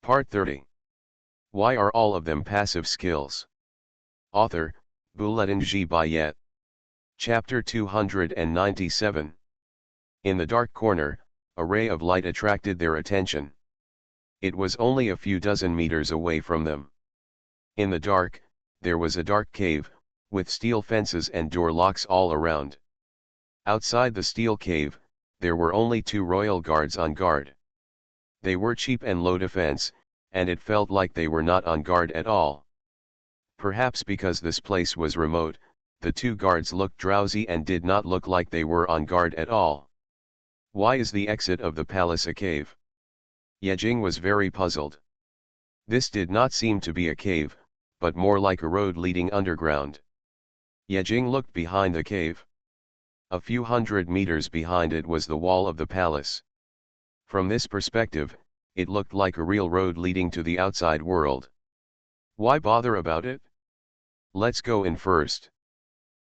Part 30. Why are all of them passive skills? Author, Bouletin G. Bayet. Chapter 297. In the dark corner, a ray of light attracted their attention. It was only a few dozen meters away from them. In the dark, there was a dark cave, with steel fences and door locks all around. Outside the steel cave, there were only 2 royal guards on guard. They were cheap and low defense, and it felt like they were not on guard at all. Perhaps because this place was remote, the 2 guards looked drowsy and did not look like they were on guard at all. Why is the exit of the palace a cave? Yejing was very puzzled. This did not seem to be a cave, but more like a road leading underground. Yejing looked behind the cave. A few hundred meters behind it was the wall of the palace. From this perspective, it looked like a real road leading to the outside world. Why bother about it? Let's go in first.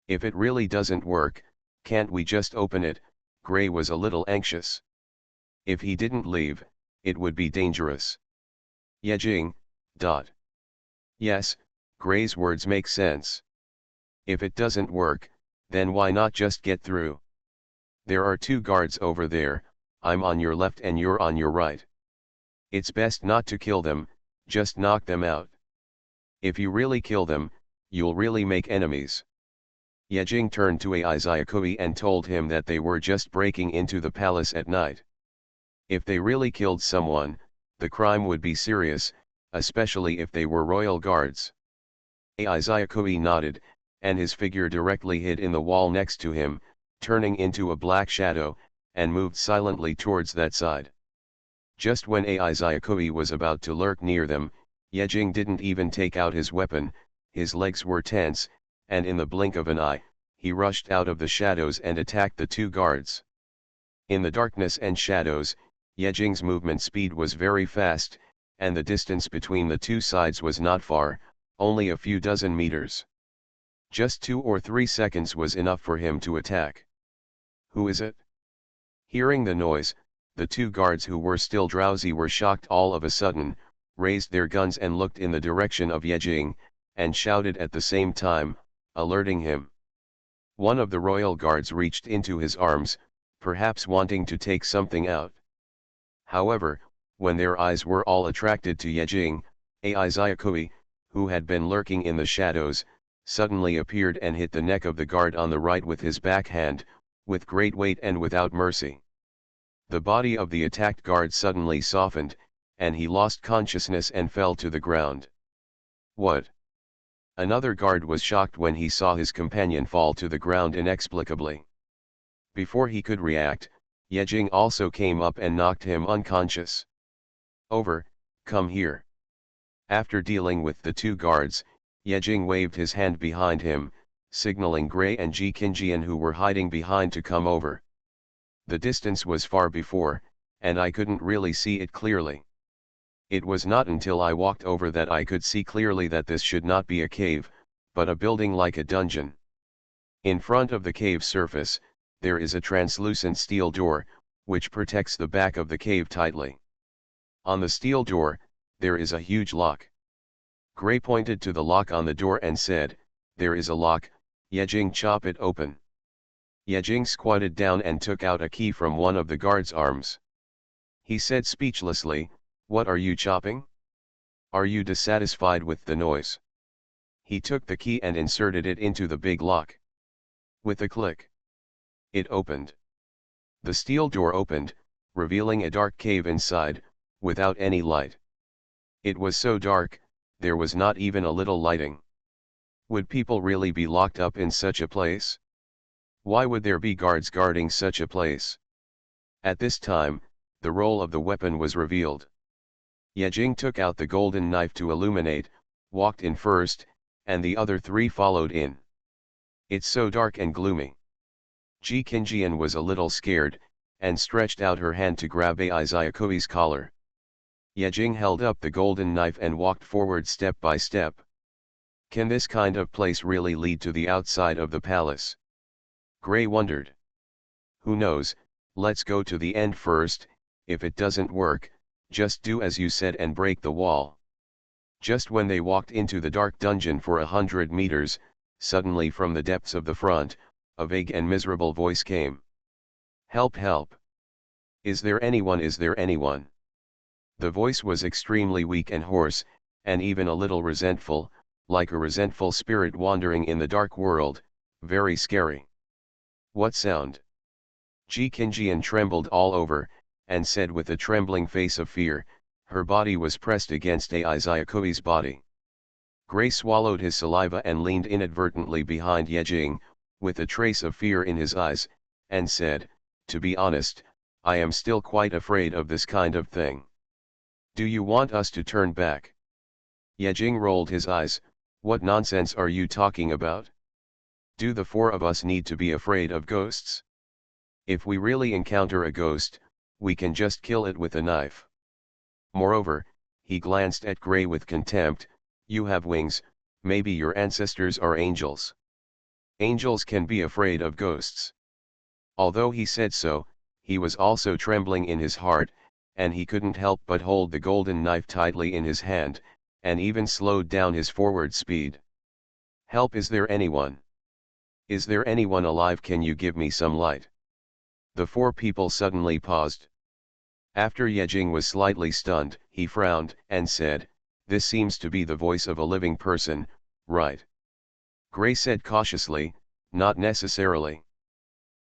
If it really doesn't work, can't we just open it? Gray was a little anxious. If he didn't leave, it would be dangerous. Yejing. Yes, Gray's words make sense. If it doesn't work, then why not just get through? There are 2 guards over there, I'm on your left and you're on your right. It's best not to kill them, just knock them out. If you really kill them, you'll really make enemies. Yejing turned to Aizayakui and told him that they were just breaking into the palace at night. If they really killed someone, the crime would be serious, especially if they were royal guards. Aizayakui nodded, and his figure directly hid in the wall next to him, turning into a black shadow, and moved silently towards that side. Just when Aizayakui was about to lurk near them, Yejing didn't even take out his weapon, his legs were tense, and in the blink of an eye, he rushed out of the shadows and attacked the 2 guards. In the darkness and shadows, Yejing's movement speed was very fast, and the distance between the 2 sides was not far, only a few dozen meters. Just 2 or 3 seconds was enough for him to attack. Who is it? Hearing the noise, the 2 guards who were still drowsy were shocked all of a sudden, raised their guns and looked in the direction of Yejing, and shouted at the same time, alerting him. One of the royal guards reached into his arms, perhaps wanting to take something out. However, when their eyes were all attracted to Yejing, Aizayakui, who had been lurking in the shadows, suddenly appeared and hit the neck of the guard on the right with his backhand, with great weight and without mercy. The body of the attacked guard suddenly softened, and he lost consciousness and fell to the ground. What? Another guard was shocked when he saw his companion fall to the ground inexplicably. Before he could react, Yejing also came up and knocked him unconscious. Over, come here. After dealing with the 2 guards, Yejing waved his hand behind him, signaling Gray and Ji Qinjian who were hiding behind to come over. The distance was far before, and I couldn't really see it clearly. It was not until I walked over that I could see clearly that this should not be a cave, but a building like a dungeon. In front of the cave surface, there is a translucent steel door, which protects the back of the cave tightly. On the steel door, there is a huge lock. Gray pointed to the lock on the door and said, "There is a lock, Yejing, chop it open." Yejing squatted down and took out a key from one of the guard's arms. He said speechlessly, "What are you chopping? Are you dissatisfied with the noise?" He took the key and inserted it into the big lock. With a click, it opened. The steel door opened, revealing a dark cave inside, without any light. It was so dark, there was not even a little lighting. Would people really be locked up in such a place? Why would there be guards guarding such a place? At this time, the role of the weapon was revealed. Yejing took out the golden knife to illuminate, walked in first, and the other 3 followed in. It's so dark and gloomy. Ji Qinjian was a little scared, and stretched out her hand to grab Aizayakui's collar. Yejing held up the golden knife and walked forward step by step. Can this kind of place really lead to the outside of the palace? Gray wondered. Who knows, let's go to the end first. If it doesn't work, Just do as you said and break the wall. Just when they walked into the dark dungeon for 100 meters, suddenly from the depths of the front, a vague and miserable voice came. Help, help! Is there anyone? Is there anyone? The voice was extremely weak and hoarse, and even a little resentful, like a resentful spirit wandering in the dark world, very scary. What sound? Ji Qingjian trembled all over, and said with a trembling face of fear, her body was pressed against Ai Xiaokui's body. Gray swallowed his saliva and leaned inadvertently behind Yejing, with a trace of fear in his eyes, and said, to be honest, I am still quite afraid of this kind of thing. Do you want us to turn back? Yejing rolled his eyes. What nonsense are you talking about? Do the four of us need to be afraid of ghosts? If we really encounter a ghost, we can just kill it with a knife. Moreover, he glanced at Gray with contempt, you have wings, maybe your ancestors are angels. Angels can be afraid of ghosts. Although he said so, he was also trembling in his heart, and he couldn't help but hold the golden knife tightly in his hand, and even slowed down his forward speed. Help, is there anyone? Is there anyone alive? Can you give me some light? The four people suddenly paused. After Yejing was slightly stunned, he frowned, and said, this seems to be the voice of a living person, right? Gray said cautiously, not necessarily.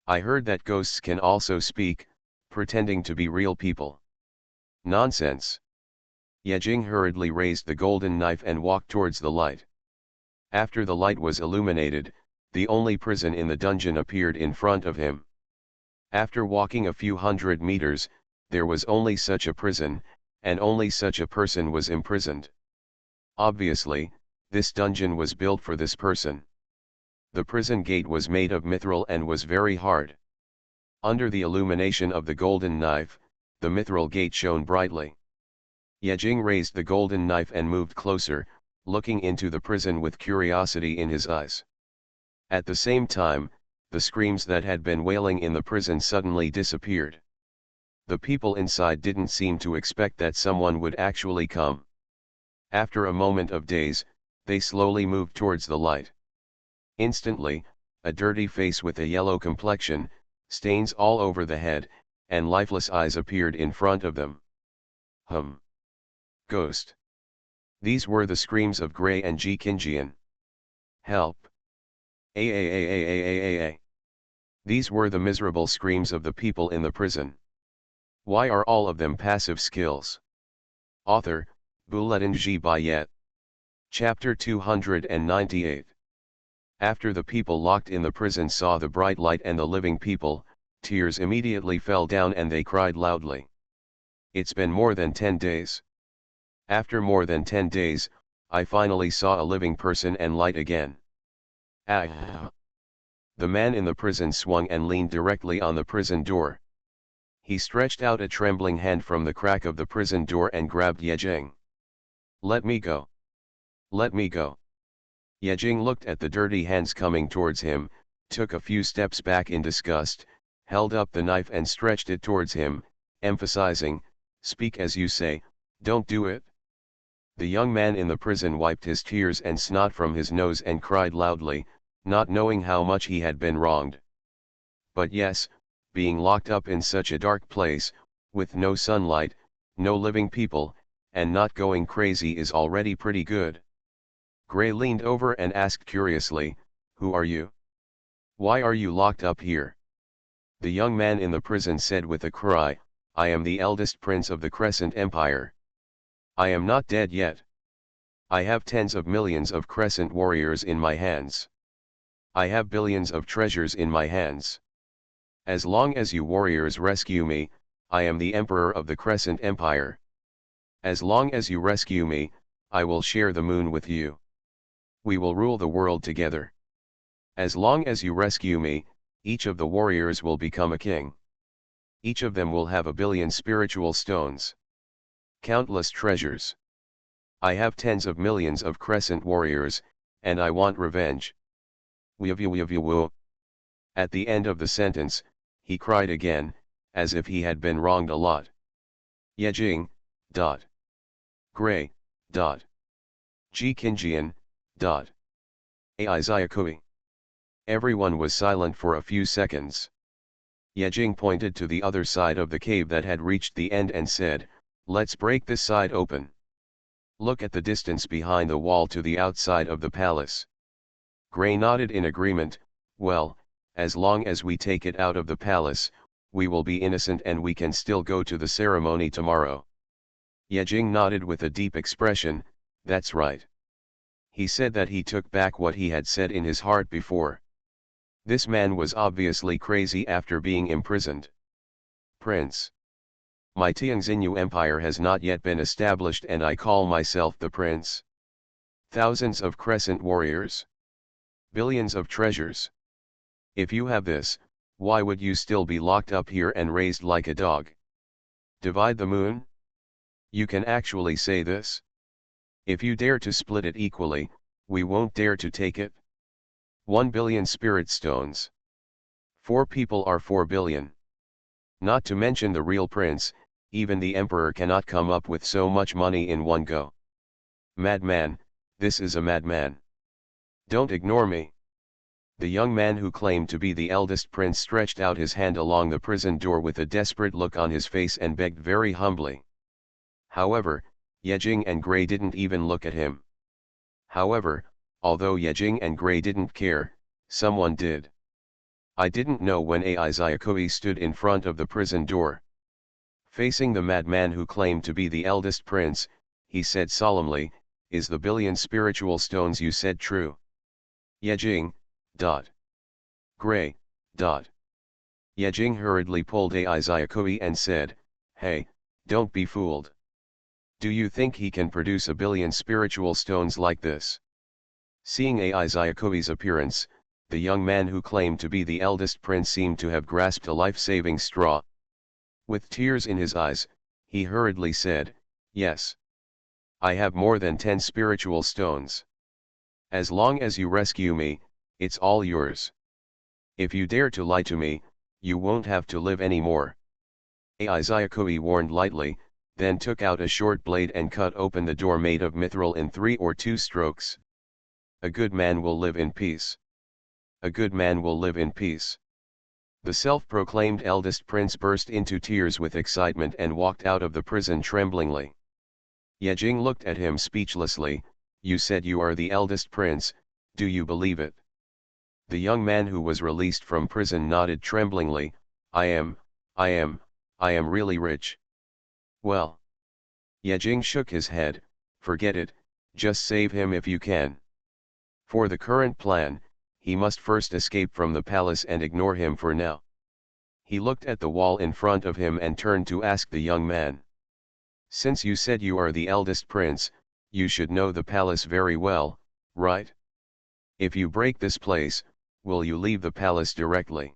I heard that ghosts can also speak, pretending to be real people. Nonsense. Yejing hurriedly raised the golden knife and walked towards the light. After the light was illuminated, the only prison in the dungeon appeared in front of him. After walking a few hundred meters, there was only such a prison, and only such a person was imprisoned. Obviously, this dungeon was built for this person. The prison gate was made of mithril and was very hard. Under the illumination of the golden knife, the mithril gate shone brightly. Yejing raised the golden knife and moved closer, looking into the prison with curiosity in his eyes. At the same time, the screams that had been wailing in the prison suddenly disappeared. The people inside didn't seem to expect that someone would actually come. After a moment of daze, they slowly moved towards the light. Instantly, a dirty face with a yellow complexion, stains all over the head, and lifeless eyes appeared in front of them. Ghost. These were the screams of Gray and Ji Qingjian. Help. A. These were the miserable screams of the people in the prison. Why are all of them passive skills? Author, Bulletin G. Bayet. Chapter 298. After the people locked in the prison saw the bright light and the living people, tears immediately fell down and they cried loudly. It's been more than 10 days. After more than 10 days, I finally saw a living person and light again. Ah! The man in the prison swung and leaned directly on the prison door. He stretched out a trembling hand from the crack of the prison door and grabbed Yejing. Let me go. Let me go. Yejing looked at the dirty hands coming towards him, took a few steps back in disgust, held up the knife and stretched it towards him, emphasizing, speak as you say, don't do it. The young man in the prison wiped his tears and snot from his nose and cried loudly, not knowing how much he had been wronged. But yes, being locked up in such a dark place, with no sunlight, no living people, and not going crazy is already pretty good. Gray leaned over and asked curiously, who are you? Why are you locked up here? The young man in the prison said with a cry, I am the eldest prince of the Crescent Empire. I am not dead yet. I have tens of millions of Crescent warriors in my hands. I have billions of treasures in my hands. As long as you warriors rescue me, I am the emperor of the Crescent Empire. As long as you rescue me, I will share the moon with you. We will rule the world together. As long as you rescue me, each of the warriors will become a king. Each of them will have 1 billion spiritual stones. Countless treasures. I have tens of millions of Crescent warriors, and I want revenge. At the end of the sentence, he cried again, as if he had been wronged a lot. Yejing, Dot. Gray. Dot. G. Kinjian. Dot. Ai Zayakui. Everyone was silent for a few seconds. Yejing pointed to the other side of the cave that had reached the end and said, "Let's break this side open. Look at the distance behind the wall to the outside of the palace." Gray nodded in agreement. "Well, as long as we take it out of the palace, we will be innocent and we can still go to the ceremony tomorrow." Yejing nodded with a deep expression. "That's right." He said that he took back what he had said in his heart before. This man was obviously crazy after being imprisoned. "Prince. My Tianxinyu Empire has not yet been established and I call myself the prince. Thousands of crescent warriors. Billions of treasures. If you have this, why would you still be locked up here and raised like a dog? Divide the moon? You can actually say this? If you dare to split it equally, we won't dare to take it. 1 billion spirit stones. 4 people are 4 billion. Not to mention the real prince, even the emperor cannot come up with so much money in one go. Madman, this is a madman. Don't ignore me." The young man who claimed to be the eldest prince stretched out his hand along the prison door with a desperate look on his face and begged very humbly. However, Yejing and Gray didn't even look at him. However, although Yejing and Gray didn't care, someone did. I didn't know when Ai Zayakui stood in front of the prison door. Facing the madman who claimed to be the eldest prince, he said solemnly, "Is the billion spiritual stones you said true?" Yejing. Gray. Yejing hurriedly pulled Ai Zayakui and said, "Hey, don't be fooled. Do you think he can produce a billion spiritual stones like this?" Seeing Ai Zayakui's appearance, the young man who claimed to be the eldest prince seemed to have grasped a life-saving straw. With tears in his eyes, he hurriedly said, "Yes. I have more than 10 spiritual stones. As long as you rescue me, it's all yours. If you dare to lie to me, you won't have to live anymore." Ai Zayakui warned lightly, then took out a short blade and cut open the door made of mithril in 3 or 2 strokes. "A good man will live in peace. A good man will live in peace." The self-proclaimed eldest prince burst into tears with excitement and walked out of the prison tremblingly. Yejing looked at him speechlessly. "You said you are the eldest prince, do you believe it?" The young man who was released from prison nodded tremblingly. I am really rich." "Well." Yejing shook his head. "Forget it, just save him if you can. For the current plan, he must first escape from the palace and ignore him for now." He looked at the wall in front of him and turned to ask the young man. "Since you said you are the eldest prince, you should know the palace very well, right? If you break this place, will you leave the palace directly?"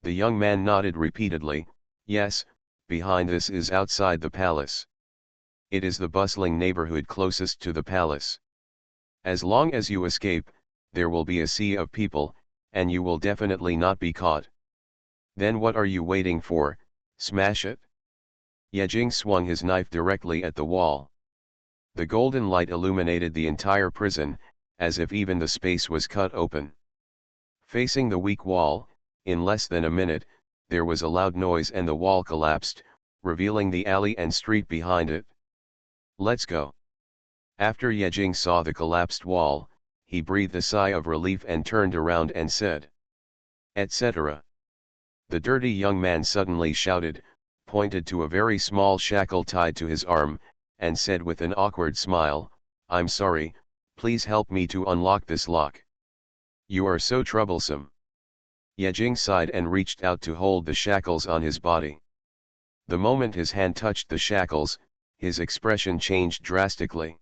The young man nodded repeatedly. "Yes, behind this is outside the palace. It is the bustling neighborhood closest to the palace. As long as you escape, there will be a sea of people, and you will definitely not be caught. Then what are you waiting for? Smash it?" Yejing swung his knife directly at the wall. The golden light illuminated the entire prison, as if even the space was cut open. Facing the weak wall, in less than a minute, there was a loud noise and the wall collapsed, revealing the alley and street behind it. "Let's go." After Yejing saw the collapsed wall, he breathed a sigh of relief and turned around and said, "Etc." The dirty young man suddenly shouted, pointed to a very small shackle tied to his arm, and said with an awkward smile, "I'm sorry, please help me to unlock this lock. You are so troublesome." Yejing sighed and reached out to hold the shackles on his body. The moment his hand touched the shackles, his expression changed drastically.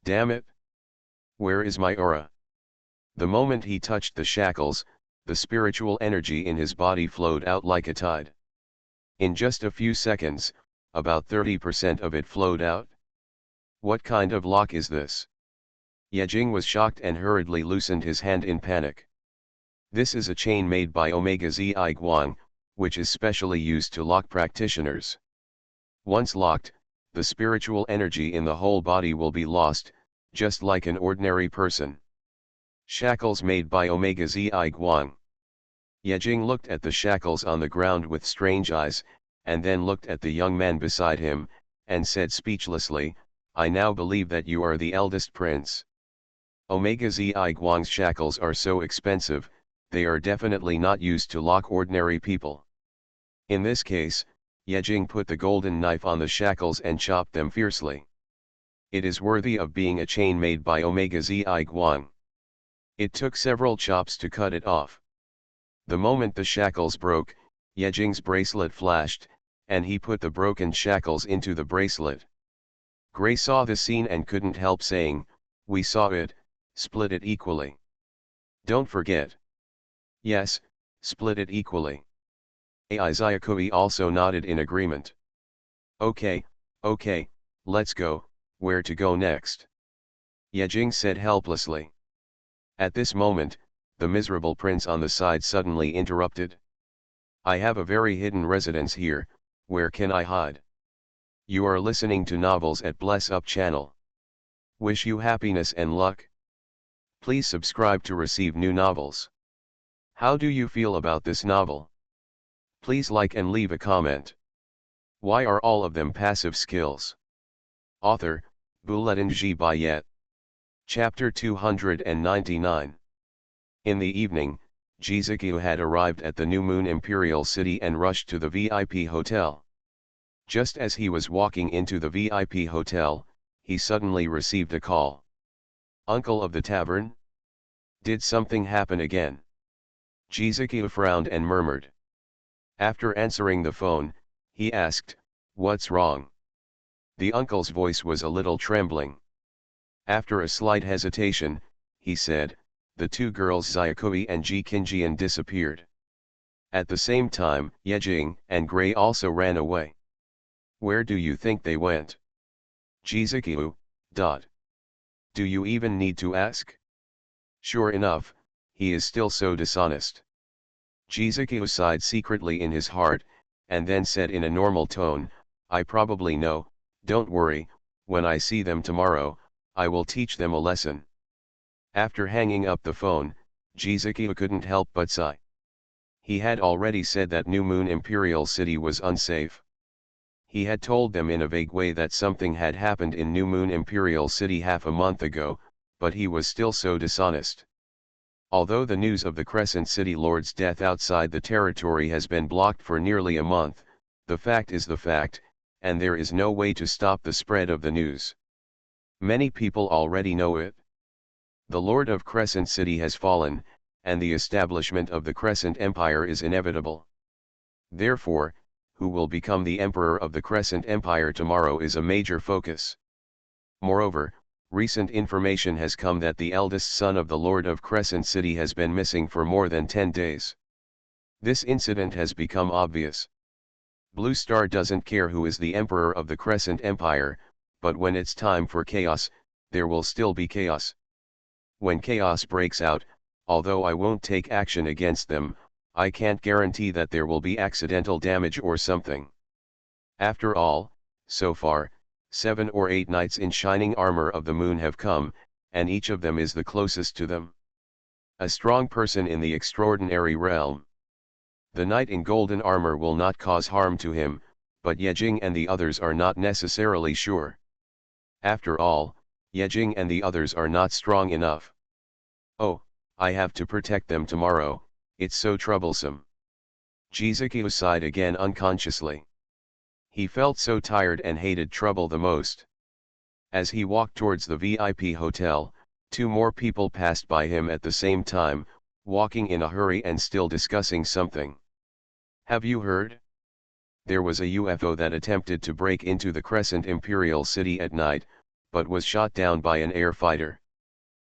"Damn it! Where is my aura?" The moment he touched the shackles, the spiritual energy in his body flowed out like a tide. In just a few seconds, about 30% of it flowed out. "What kind of lock is this?" Yejing was shocked and hurriedly loosened his hand in panic. "This is a chain made by Omega Zi Guang, which is specially used to lock practitioners. Once locked, the spiritual energy in the whole body will be lost, just like an ordinary person. Shackles made by Omega Zi Guang. Yejing looked at the shackles on the ground with strange eyes, and then looked at the young man beside him, and said speechlessly, "I now believe that you are the eldest prince." Omega Zi Guang's shackles are so expensive, they are definitely not used to lock ordinary people. In this case, Yejing put the golden knife on the shackles and chopped them fiercely. It is worthy of being a chain made by Omega Zi Guang. It took several chops to cut it off. The moment the shackles broke, Yejing's bracelet flashed, and he put the broken shackles into the bracelet. Gray saw the scene and couldn't help saying, "We saw it, split it equally." "Don't forget." "Yes, split it equally." Ai Zayakui also nodded in agreement. Okay, let's go. Where to go next?" Yejing said helplessly. At this moment, the miserable prince on the side suddenly interrupted. "I have a very hidden residence here, where can I hide?" You are listening to novels at Bless Up channel. Wish you happiness and luck. Please subscribe to receive new novels. How do you feel about this novel? Please like and leave a comment. Why are all of them passive skills? Author, Bouletinji Bayet. Chapter 299. In the evening, Jizuki had arrived at the New Moon Imperial City and rushed to the VIP hotel. Just as he was walking into the VIP hotel, he suddenly received a call. "Uncle of the tavern? Did something happen again?" Jizuki frowned and murmured. After answering the phone, he asked, "What's wrong?" The uncle's voice was a little trembling. After a slight hesitation, he said, "The two girls Zayakui and Ji Kinjian disappeared. At the same time, Yejing and Gray also ran away." "Where do you think they went?" Jizuki. Do you even need to ask? Sure enough, he is still so dishonest. Jizuki sighed secretly in his heart, and then said in a normal tone, "I probably know, don't worry, when I see them tomorrow, I will teach them a lesson." After hanging up the phone, Jizuki couldn't help but sigh. He had already said that New Moon Imperial City was unsafe. He had told them in a vague way that something had happened in New Moon Imperial City half a month ago, but he was still so dishonest. Although the news of the Crescent City Lord's death outside the territory has been blocked for nearly a month, the fact is the fact, and there is no way to stop the spread of the news. Many people already know it. The Lord of Crescent City has fallen, and the establishment of the Crescent Empire is inevitable. Therefore, who will become the Emperor of the Crescent Empire tomorrow is a major focus. Moreover, recent information has come that the eldest son of the Lord of Crescent City has been missing for more than 10 days. This incident has become obvious. Blue Star doesn't care who is the Emperor of the Crescent Empire, but when it's time for chaos, there will still be chaos. When chaos breaks out, although I won't take action against them, I can't guarantee that there will be accidental damage or something. After all, so far, 7 or 8 knights in shining armor of the moon have come, and each of them is the closest to them. A strong person in the extraordinary realm. The knight in golden armor will not cause harm to him, but Yejing and the others are not necessarily sure. After all, Yejing and the others are not strong enough. Oh, I have to protect them tomorrow, it's so troublesome. Jizuki sighed again unconsciously. He felt so tired and hated trouble the most. As he walked towards the VIP hotel, 2 more people passed by him at the same time, walking in a hurry and still discussing something. "Have you heard? There was a UFO that attempted to break into the Crescent Imperial City at night, but was shot down by an air fighter.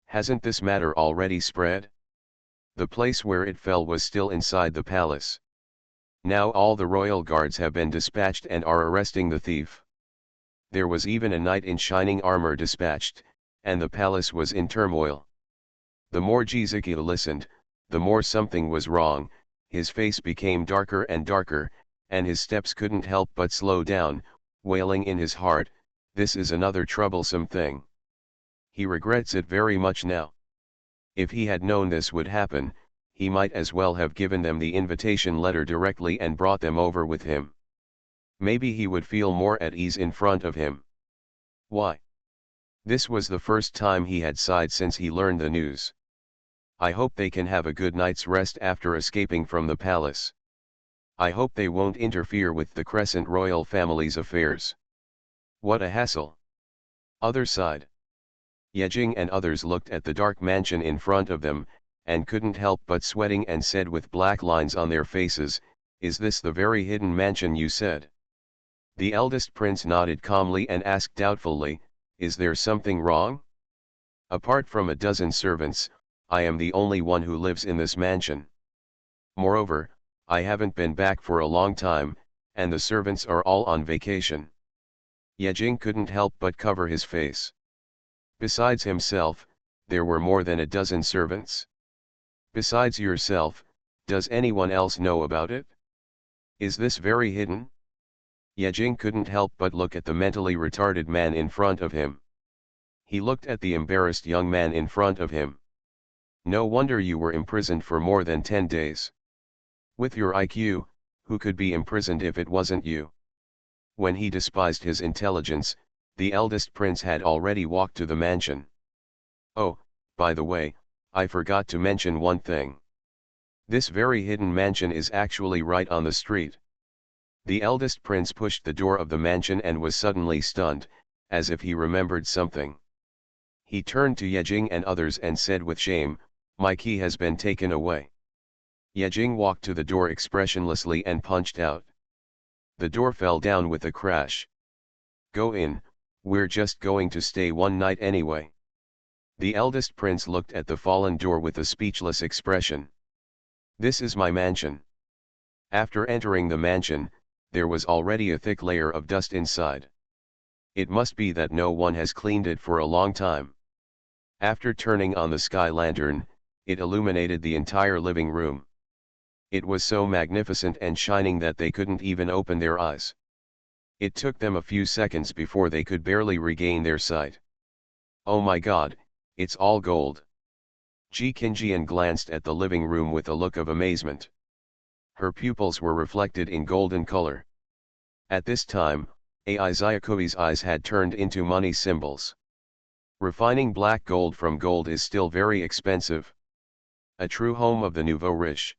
Hasn't this matter already spread? The place where it fell was still inside the palace. Now all the royal guards have been dispatched and are arresting the thief. There was even a knight in shining armor dispatched, and the palace was in turmoil." The more Jizuki listened, the more something was wrong. His face became darker and darker, and his steps couldn't help but slow down, wailing in his heart, this is another troublesome thing. He regrets it very much now. If he had known this would happen, he might as well have given them the invitation letter directly and brought them over with him. Maybe he would feel more at ease in front of him. Why? This was the first time he had sighed since he learned the news. I hope they can have a good night's rest after escaping from the palace. I hope they won't interfere with the Crescent royal family's affairs. What a hassle. Other side. Yejing and others looked at the dark mansion in front of them, and couldn't help but sweating and said with black lines on their faces, is this the very hidden mansion you said? The eldest prince nodded calmly and asked doubtfully, is there something wrong? Apart from a dozen servants, I am the only one who lives in this mansion. Moreover, I haven't been back for a long time, and the servants are all on vacation. Yejing couldn't help but cover his face. Besides himself, there were more than a dozen servants. Besides yourself, does anyone else know about it? Is this very hidden? Yejing couldn't help but look at the mentally retarded man in front of him. He looked at the embarrassed young man in front of him. No wonder you were imprisoned for more than 10 days. With your IQ, who could be imprisoned if it wasn't you? When he despised his intelligence, the eldest prince had already walked to the mansion. Oh, by the way, I forgot to mention one thing. This very hidden mansion is actually right on the street. The eldest prince pushed the door of the mansion and was suddenly stunned, as if he remembered something. He turned to Yejing and others and said with shame, my key has been taken away. Yejing walked to the door expressionlessly and punched out. The door fell down with a crash. Go in, we're just going to stay one night anyway. The eldest prince looked at the fallen door with a speechless expression. This is my mansion. After entering the mansion, there was already a thick layer of dust inside. It must be that no one has cleaned it for a long time. After turning on the sky lantern, it illuminated the entire living room. It was so magnificent and shining that they couldn't even open their eyes. It took them a few seconds before they could barely regain their sight. Oh my God, it's all gold. Ji Qingjian glanced at the living room with a look of amazement. Her pupils were reflected in golden color. At this time, Ai Xiaokui's eyes had turned into money symbols. Refining black gold from gold is still very expensive. A true home of the nouveau riche.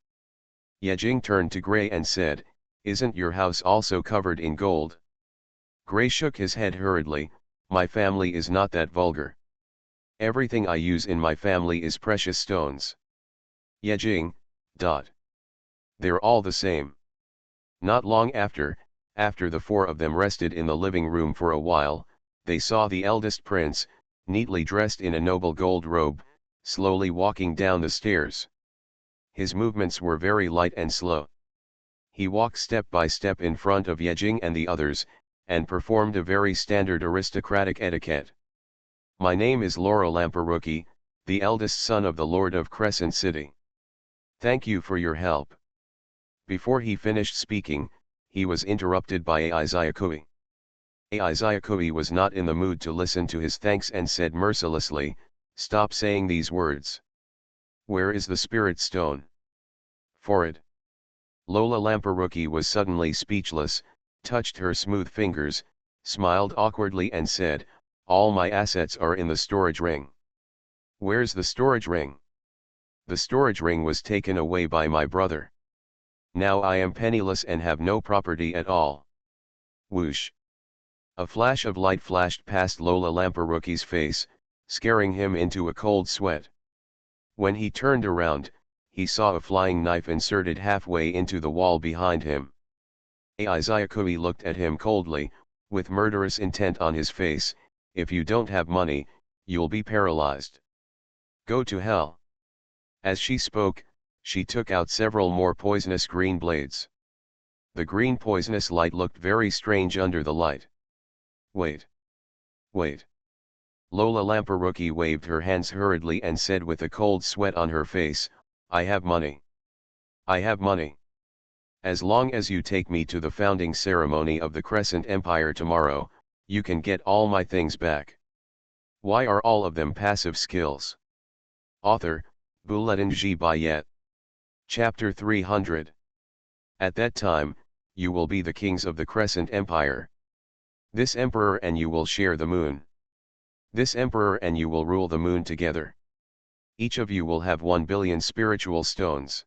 Yejing turned to Gray and said, isn't your house also covered in gold? Gray shook his head hurriedly, my family is not that vulgar. Everything I use in my family is precious stones. Yejing, They're all the same. Not long after the four of them rested in the living room for a while, they saw the eldest prince, neatly dressed in a noble gold robe, slowly walking down the stairs. His movements were very light and slow. He walked step by step in front of Yejing and the others, and performed a very standard aristocratic etiquette. My name is MaleProtagonist, the eldest son of the Lord of Crescent City. Thank you for your help. Before he finished speaking, he was interrupted by Ai Xiaokui. Ai Xiaokui was not in the mood to listen to his thanks and said mercilessly, stop saying these words. Where is the spirit stone? For it. MaleProtagonist was suddenly speechless, touched her smooth fingers, smiled awkwardly and said, all my assets are in the storage ring. Where's the storage ring? The storage ring was taken away by my brother. Now I am penniless and have no property at all. Whoosh. A flash of light flashed past MaleProtagonist's face, scaring him into a cold sweat. When he turned around, he saw a flying knife inserted halfway into the wall behind him. Ai Xiaokui looked at him coldly, with murderous intent on his face, if you don't have money, you'll be paralyzed. Go to hell. As she spoke, she took out several more poisonous green blades. The green poisonous light looked very strange under the light. Wait. Wait. MaleProtagonist waved her hands hurriedly and said with a cold sweat on her face, I have money. I have money. As long as you take me to the founding ceremony of the Crescent Empire tomorrow, you can get all my things back. Why are all of them passive skills? Author, Bulletin G. Bayet. Chapter 300. At that time, you will be the kings of the Crescent Empire. This emperor and you will share the moon. This emperor and you will rule the moon together. Each of you will have 1 billion spiritual stones.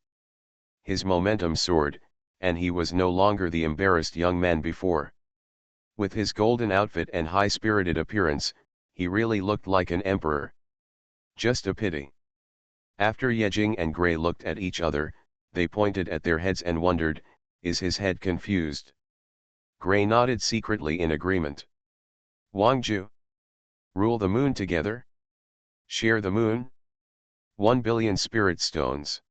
His momentum soared, and he was no longer the embarrassed young man before. With his golden outfit and high-spirited appearance, he really looked like an emperor. Just a pity. After Yejing and Gray looked at each other, they pointed at their heads and wondered, is his head confused? Gray nodded secretly in agreement. Wangju. Rule the moon together? Share the moon? 1 billion spirit stones.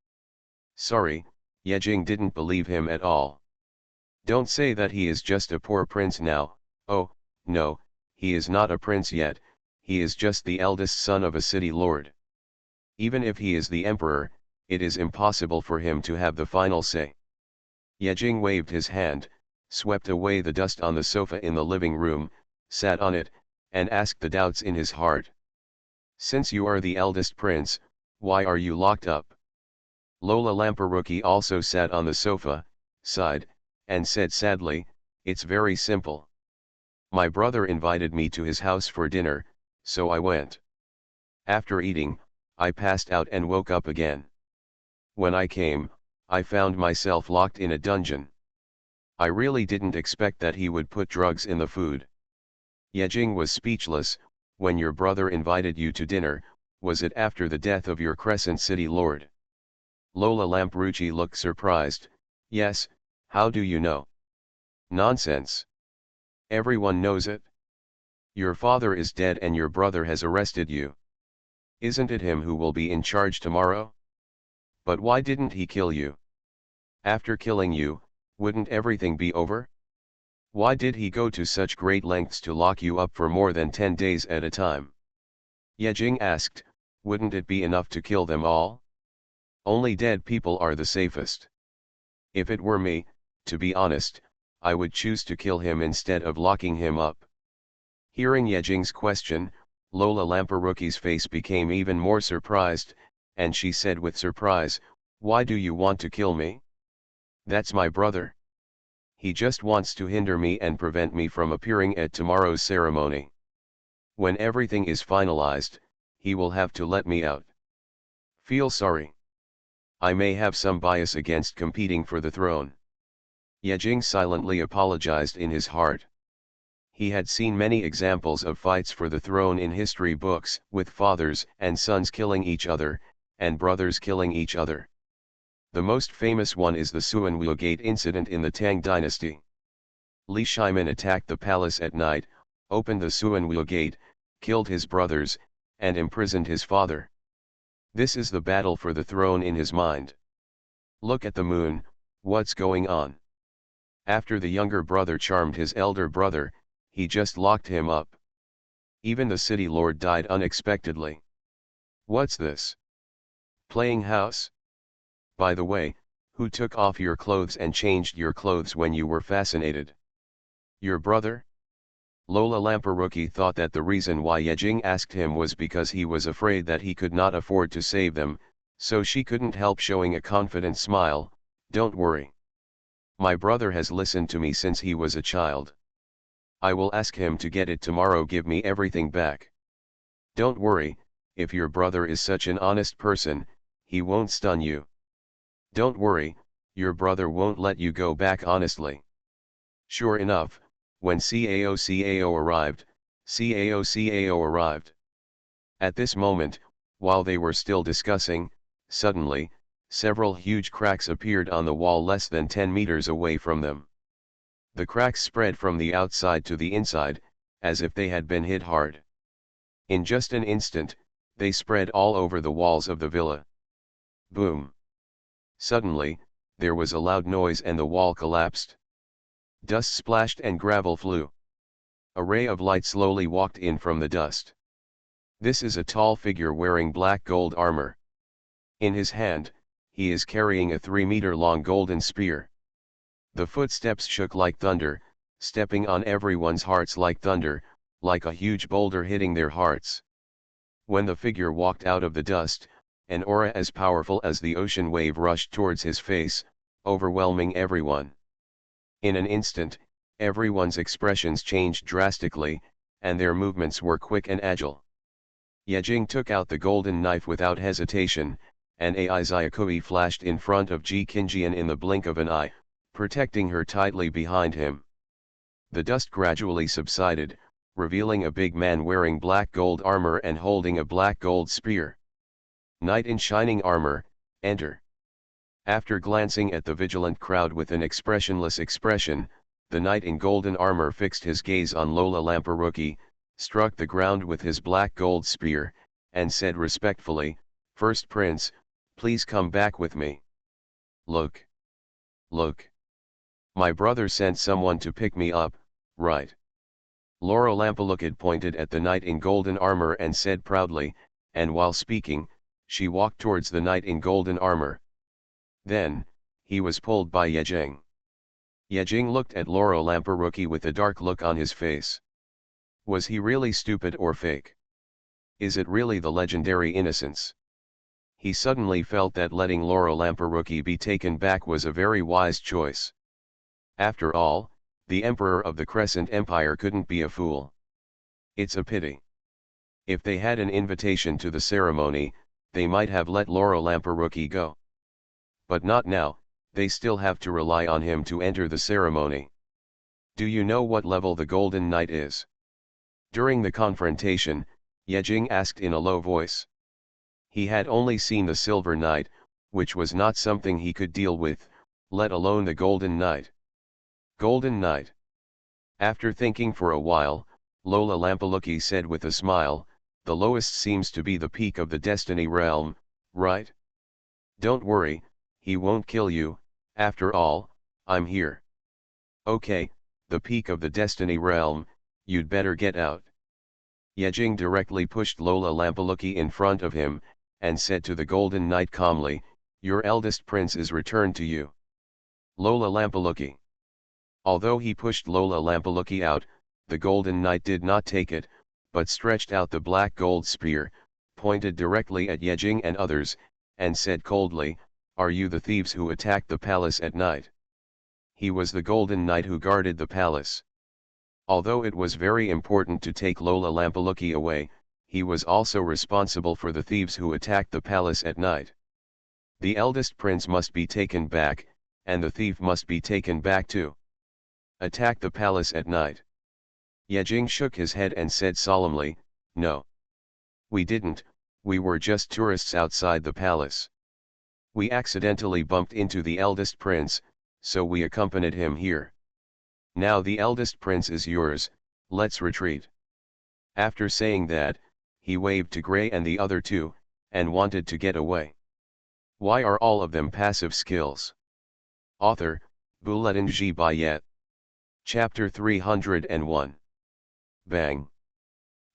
Sorry, Yejing didn't believe him at all. Don't say that he is just a poor prince now. Oh, no, he is not a prince yet, he is just the eldest son of a city lord. Even if he is the emperor, it is impossible for him to have the final say. Yejing waved his hand, swept away the dust on the sofa in the living room, sat on it, and asked the doubts in his heart. Since you are the eldest prince, why are you locked up? Lola Lamperouki also sat on the sofa, sighed, and said sadly, it's very simple. My brother invited me to his house for dinner, so I went. After eating, I passed out and woke up again. When I came, I found myself locked in a dungeon. I really didn't expect that he would put drugs in the food. Yejing was speechless. When your brother invited you to dinner, was it after the death of your Crescent City Lord? Lola Lamperouki looked surprised. Yes, how do you know? Nonsense. Everyone knows it. Your father is dead and your brother has arrested you. Isn't it him who will be in charge tomorrow? But why didn't he kill you? After killing you, wouldn't everything be over? Why did he go to such great lengths to lock you up for more than 10 days at a time? Yejing asked, wouldn't it be enough to kill them all? Only dead people are the safest. If it were me, to be honest, I would choose to kill him instead of locking him up. Hearing Yejing's question, Lola Lamperouki's face became even more surprised, and she said with surprise, why do you want to kill me? That's my brother. He just wants to hinder me and prevent me from appearing at tomorrow's ceremony. When everything is finalized, he will have to let me out. Feel sorry. I may have some bias against competing for the throne. Yejing silently apologized in his heart. He had seen many examples of fights for the throne in history books, with fathers and sons killing each other, and brothers killing each other. The most famous one is the Xuanhuan Gate incident in the Tang dynasty. Li Shimin attacked the palace at night, opened the Xuanhuan Gate, killed his brothers, and imprisoned his father. This is the battle for the throne in his mind. Look at the moon, what's going on? After the younger brother charmed his elder brother, he just locked him up. Even the city lord died unexpectedly. What's this? Playing house? By the way, who took off your clothes and changed your clothes when you were fascinated? Your brother? Lola Lamperouki thought that the reason why Yejing asked him was because he was afraid that he could not afford to save them, so she couldn't help showing a confident smile. Don't worry. My brother has listened to me since he was a child. I will ask him to get it tomorrow. Give me everything back. Don't worry, if your brother is such an honest person, he won't stun you. Don't worry, your brother won't let you go back honestly. Sure enough, when CAO arrived, CAO arrived. At this moment, while they were still discussing, suddenly, several huge cracks appeared on the wall less than 10 meters away from them. The cracks spread from the outside to the inside, as if they had been hit hard. In just an instant, they spread all over the walls of the villa. Boom! Suddenly, there was a loud noise and the wall collapsed. Dust splashed and gravel flew. A ray of light slowly walked in from the dust. This is a tall figure wearing black gold armor. In his hand, he is carrying a 3-meter-long golden spear. The footsteps shook like thunder, stepping on everyone's hearts like thunder, like a huge boulder hitting their hearts. When the figure walked out of the dust, an aura as powerful as the ocean wave rushed towards his face, overwhelming everyone. In an instant, everyone's expressions changed drastically, and their movements were quick and agile. Yejing took out the golden knife without hesitation, and Ai Zyakui flashed in front of Ji Qingjian in the blink of an eye, protecting her tightly behind him. The dust gradually subsided, revealing a big man wearing black gold armor and holding a black gold spear. Knight in shining armor, enter. After glancing at the vigilant crowd with an expressionless expression, the knight in golden armor fixed his gaze on Lola Lamperouki, struck the ground with his black gold spear, and said respectfully, "First Prince, please come back with me. Look. Look. My brother sent someone to pick me up, right?" Laura Lampeloukid pointed at the knight in golden armor and said proudly, and while speaking, she walked towards the knight in golden armor. Then, he was pulled by Yejing. Yejing looked at Laura Lamperouki with a dark look on his face. Was he really stupid or fake? Is it really the legendary innocence? He suddenly felt that letting Laura Lamperouki be taken back was a very wise choice. After all, the Emperor of the Crescent Empire couldn't be a fool. It's a pity. If they had an invitation to the ceremony, they might have let Laura Lamperouki go. But not now, they still have to rely on him to enter the ceremony. Do you know what level the Golden Knight is? During the confrontation, Yejing asked in a low voice. He had only seen the Silver Knight, which was not something he could deal with, let alone the Golden Knight. Golden Knight. After thinking for a while, Lola Lampelouki said with a smile, "The lowest seems to be the peak of the Destiny realm, right? Don't worry, he won't kill you, after all, I'm here." "Okay, the peak of the Destiny realm, you'd better get out." Yejing directly pushed Lola Lampelouki in front of him, and said to the Golden Knight calmly, "Your eldest prince is returned to you." Lola Lampelouki. Although he pushed Lola Lampelouki out, the Golden Knight did not take it, but stretched out the black gold spear, pointed directly at Yejing and others, and said coldly, "Are you the thieves who attacked the palace at night?" He was the Golden Knight who guarded the palace. Although it was very important to take Lola Lampelouki away, he was also responsible for the thieves who attacked the palace at night. The eldest prince must be taken back, and the thief must be taken back too. Attack the palace at night. Yejing shook his head and said solemnly, "No. We didn't, we were just tourists outside the palace. We accidentally bumped into the eldest prince, so we accompanied him here. Now the eldest prince is yours, let's retreat." After saying that, he waved to Gray and the other two, and wanted to get away. Why are all of them passive skills? Author, Bouletin G. Bayet. Chapter 301. Bang.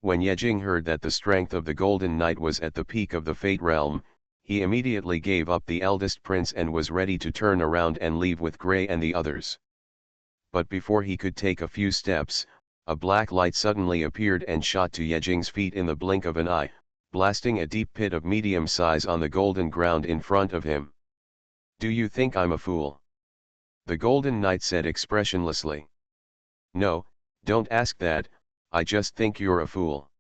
When Yejing heard that the strength of the Golden Knight was at the peak of the Fate Realm, he immediately gave up the eldest prince and was ready to turn around and leave with Gray and the others. But before he could take a few steps, a black light suddenly appeared and shot to Yejing's feet in the blink of an eye, blasting a deep pit of medium size on the golden ground in front of him. "Do you think I'm a fool?" the Golden Knight said expressionlessly. "No, don't ask that, I just think you're a fool."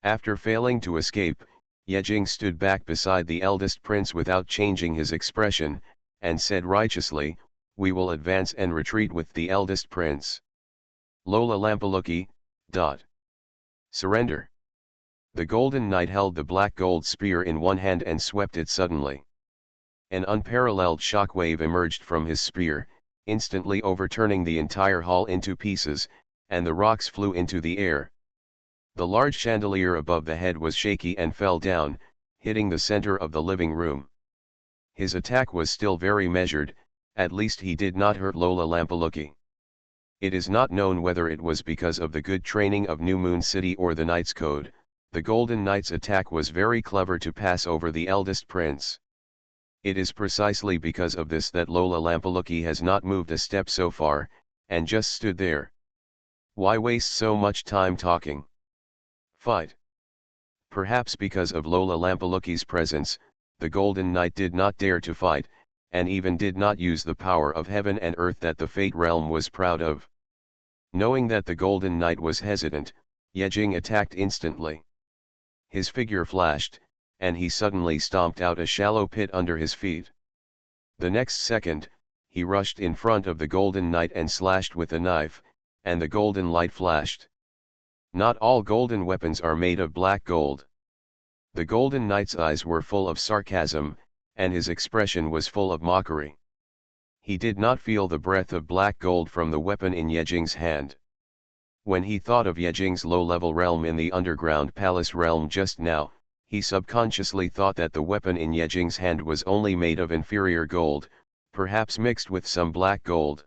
After failing to escape, Yejing stood back beside the eldest prince without changing his expression, and said righteously, "We will advance and retreat with the eldest prince." Lola Lampelouki. Surrender. The Golden Knight held the black gold spear in one hand and swept it suddenly. An unparalleled shockwave emerged from his spear, instantly overturning the entire hall into pieces, and the rocks flew into the air. The large chandelier above the head was shaky and fell down, hitting the center of the living room. His attack was still very measured, at least he did not hurt Lola Lampelouki. It is not known whether it was because of the good training of New Moon City or the Knight's Code. The Golden Knight's attack was very clever to pass over the eldest prince. It is precisely because of this that Lola Lampaluki has not moved a step so far, and just stood there. Why waste so much time talking? Fight. Perhaps because of Lola Lampaluki's presence, the Golden Knight did not dare to fight, and even did not use the power of heaven and earth that the Fate Realm was proud of. Knowing that the Golden Knight was hesitant, Yejing attacked instantly. His figure flashed, and he suddenly stomped out a shallow pit under his feet. The next second, he rushed in front of the Golden Knight and slashed with a knife, and the golden light flashed. Not all golden weapons are made of black gold. The Golden Knight's eyes were full of sarcasm, and his expression was full of mockery. He did not feel the breath of black gold from the weapon in Yejing's hand. When he thought of Yejing's low-level realm in the underground palace realm just now, he subconsciously thought that the weapon in Yejing's hand was only made of inferior gold, perhaps mixed with some black gold.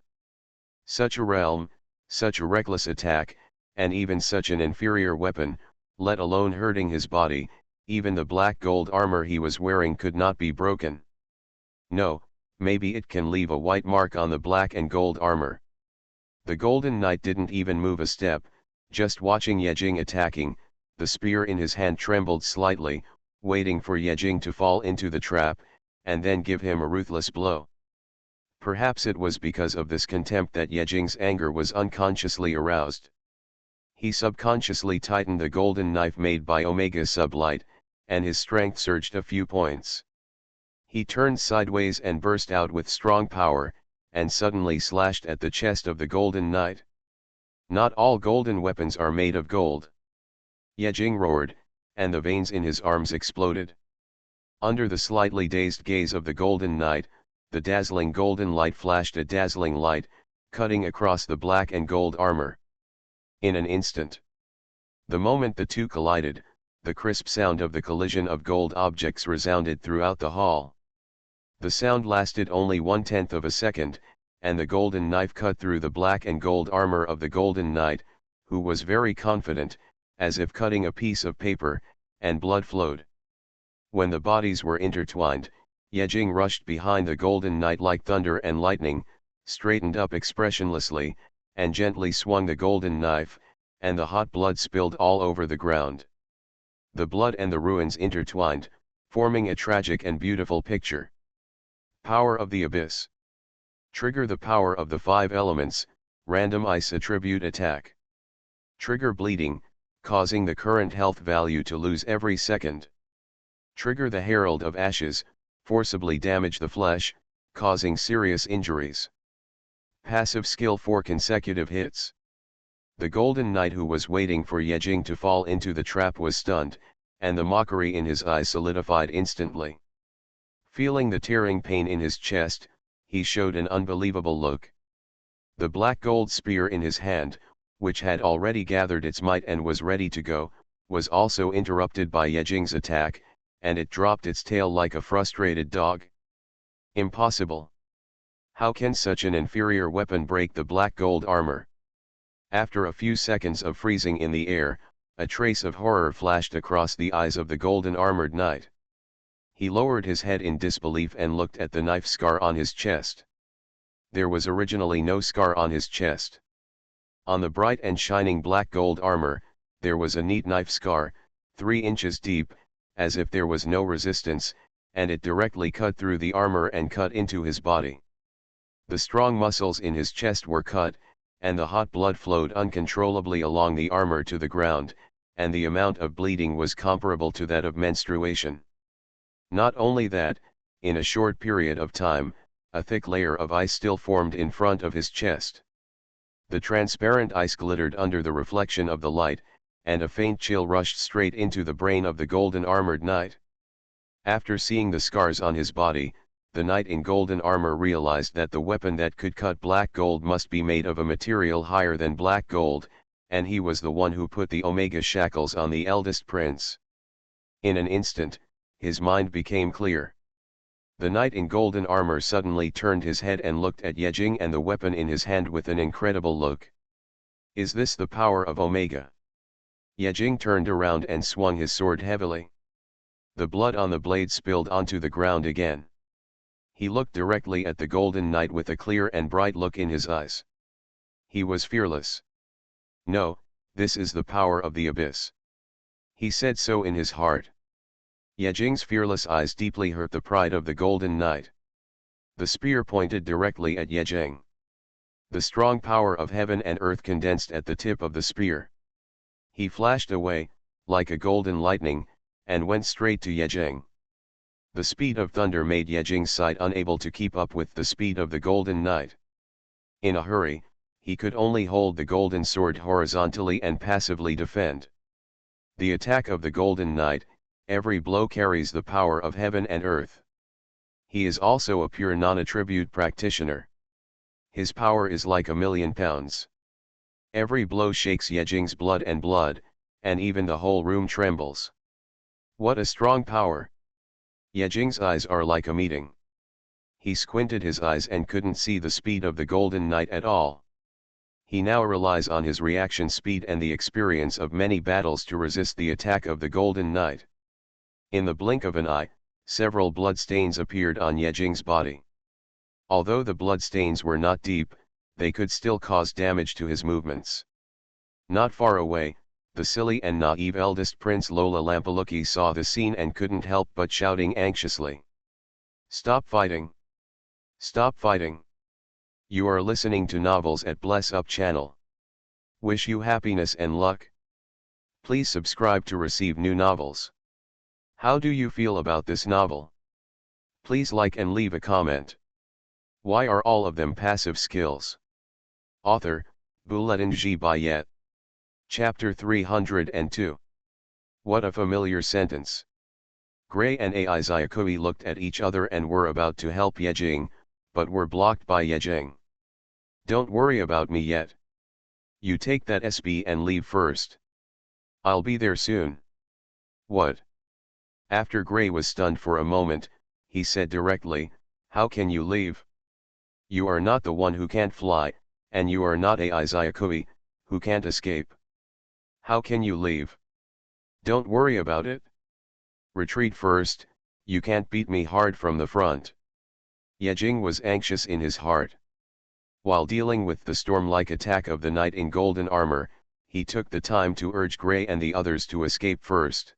Such a realm, such a reckless attack, and even such an inferior weapon, let alone hurting his body, even the black gold armor he was wearing could not be broken. No, maybe it can leave a white mark on the black and gold armor. The Golden Knight didn't even move a step, just watching Yejing attacking. The spear in his hand trembled slightly, waiting for Yejing to fall into the trap, and then give him a ruthless blow. Perhaps it was because of this contempt that Yejing's anger was unconsciously aroused. He subconsciously tightened the golden knife made by Omega Sublight, and his strength surged a few points. He turned sideways and burst out with strong power, and suddenly slashed at the chest of the Golden Knight. Not all golden weapons are made of gold. Yejing roared, and the veins in his arms exploded. Under the slightly dazed gaze of the Golden Knight, the dazzling golden light flashed a dazzling light, cutting across the black and gold armor. In an instant. The moment the two collided, the crisp sound of the collision of gold objects resounded throughout the hall. The sound lasted only 1/10 of a second, and the golden knife cut through the black and gold armor of the Golden Knight, who was very confident, as if cutting a piece of paper, and blood flowed. When the bodies were intertwined, Yejing rushed behind the Golden Knight like thunder and lightning, straightened up expressionlessly, and gently swung the golden knife, and the hot blood spilled all over the ground. The blood and the ruins intertwined, forming a tragic and beautiful picture. Power of the Abyss. Trigger the power of the 5 elements, random ice attribute attack. Trigger bleeding, causing the current health value to lose every second. Trigger the Herald of Ashes, forcibly damage the flesh, causing serious injuries. Passive skill 4 consecutive hits. The Golden Knight who was waiting for Yejing to fall into the trap was stunned, and the mockery in his eyes solidified instantly. Feeling the tearing pain in his chest, he showed an unbelievable look. The black gold spear in his hand, which had already gathered its might and was ready to go, was also interrupted by Yejing's attack, and it dropped its tail like a frustrated dog. Impossible. How can such an inferior weapon break the black gold armor? After a few seconds of freezing in the air, a trace of horror flashed across the eyes of the golden armored knight. He lowered his head in disbelief and looked at the knife scar on his chest. There was originally no scar on his chest. On the bright and shining black gold armor, there was a neat knife scar, 3 inches deep, as if there was no resistance, and it directly cut through the armor and cut into his body. The strong muscles in his chest were cut, and the hot blood flowed uncontrollably along the armor to the ground, and the amount of bleeding was comparable to that of menstruation. Not only that, in a short period of time, a thick layer of ice still formed in front of his chest. The transparent ice glittered under the reflection of the light, and a faint chill rushed straight into the brain of the golden armored knight. After seeing the scars on his body, the knight in golden armor realized that the weapon that could cut black gold must be made of a material higher than black gold, and he was the one who put the Omega shackles on the eldest prince. In an instant, his mind became clear. The knight in golden armor suddenly turned his head and looked at Yejing and the weapon in his hand with an incredible look. Is this the power of Omega? Yejing turned around and swung his sword heavily. The blood on the blade spilled onto the ground again. He looked directly at the Golden Knight with a clear and bright look in his eyes. He was fearless. "No, this is the power of the abyss." He said so in his heart. Ye Jing's fearless eyes deeply hurt the pride of the Golden Knight. The spear pointed directly at Ye Jing. The strong power of heaven and earth condensed at the tip of the spear. He flashed away, like a golden lightning, and went straight to Ye Jing. The speed of thunder made Ye Jing's sight unable to keep up with the speed of the Golden Knight. In a hurry, he could only hold the golden sword horizontally and passively defend. The attack of the Golden Knight, every blow carries the power of heaven and earth. He is also a pure non-attribute practitioner. His power is like 1,000,000 pounds. Every blow shakes Ye Jing's blood, and even the whole room trembles. What a strong power! Ye Jing's eyes are like a meeting. He squinted his eyes and couldn't see the speed of the Golden Knight at all. He now relies on his reaction speed and the experience of many battles to resist the attack of the Golden Knight. In the blink of an eye, several blood stains appeared on Ye Jing's body. Although the blood stains were not deep, they could still cause damage to his movements. Not far away, the silly and naive eldest prince Lola Lampaluki saw the scene and couldn't help but shouting anxiously. "Stop fighting! Stop fighting! You are listening to novels at Bless Up channel. Wish you happiness and luck. Please subscribe to receive new novels. How do you feel about this novel? Please like and leave a comment. Why are all of them passive skills?" Author, Bouletin G. Bayet. Chapter 302. What a familiar sentence. Gray and Aizayakui looked at each other and were about to help Ye Jing, but were blocked by Ye Jing. "Don't worry about me yet. You take that SB and leave first. I'll be there soon." "What?" After Gray was stunned for a moment, he said directly, "How can you leave? You are not the one who can't fly, and you are not Aizayakui, who can't escape. How can you leave? Don't worry about it. Retreat first, you can't beat me hard from the front." Ye Jing was anxious in his heart. While dealing with the storm-like attack of the knight in golden armor, he took the time to urge Gray and the others to escape first.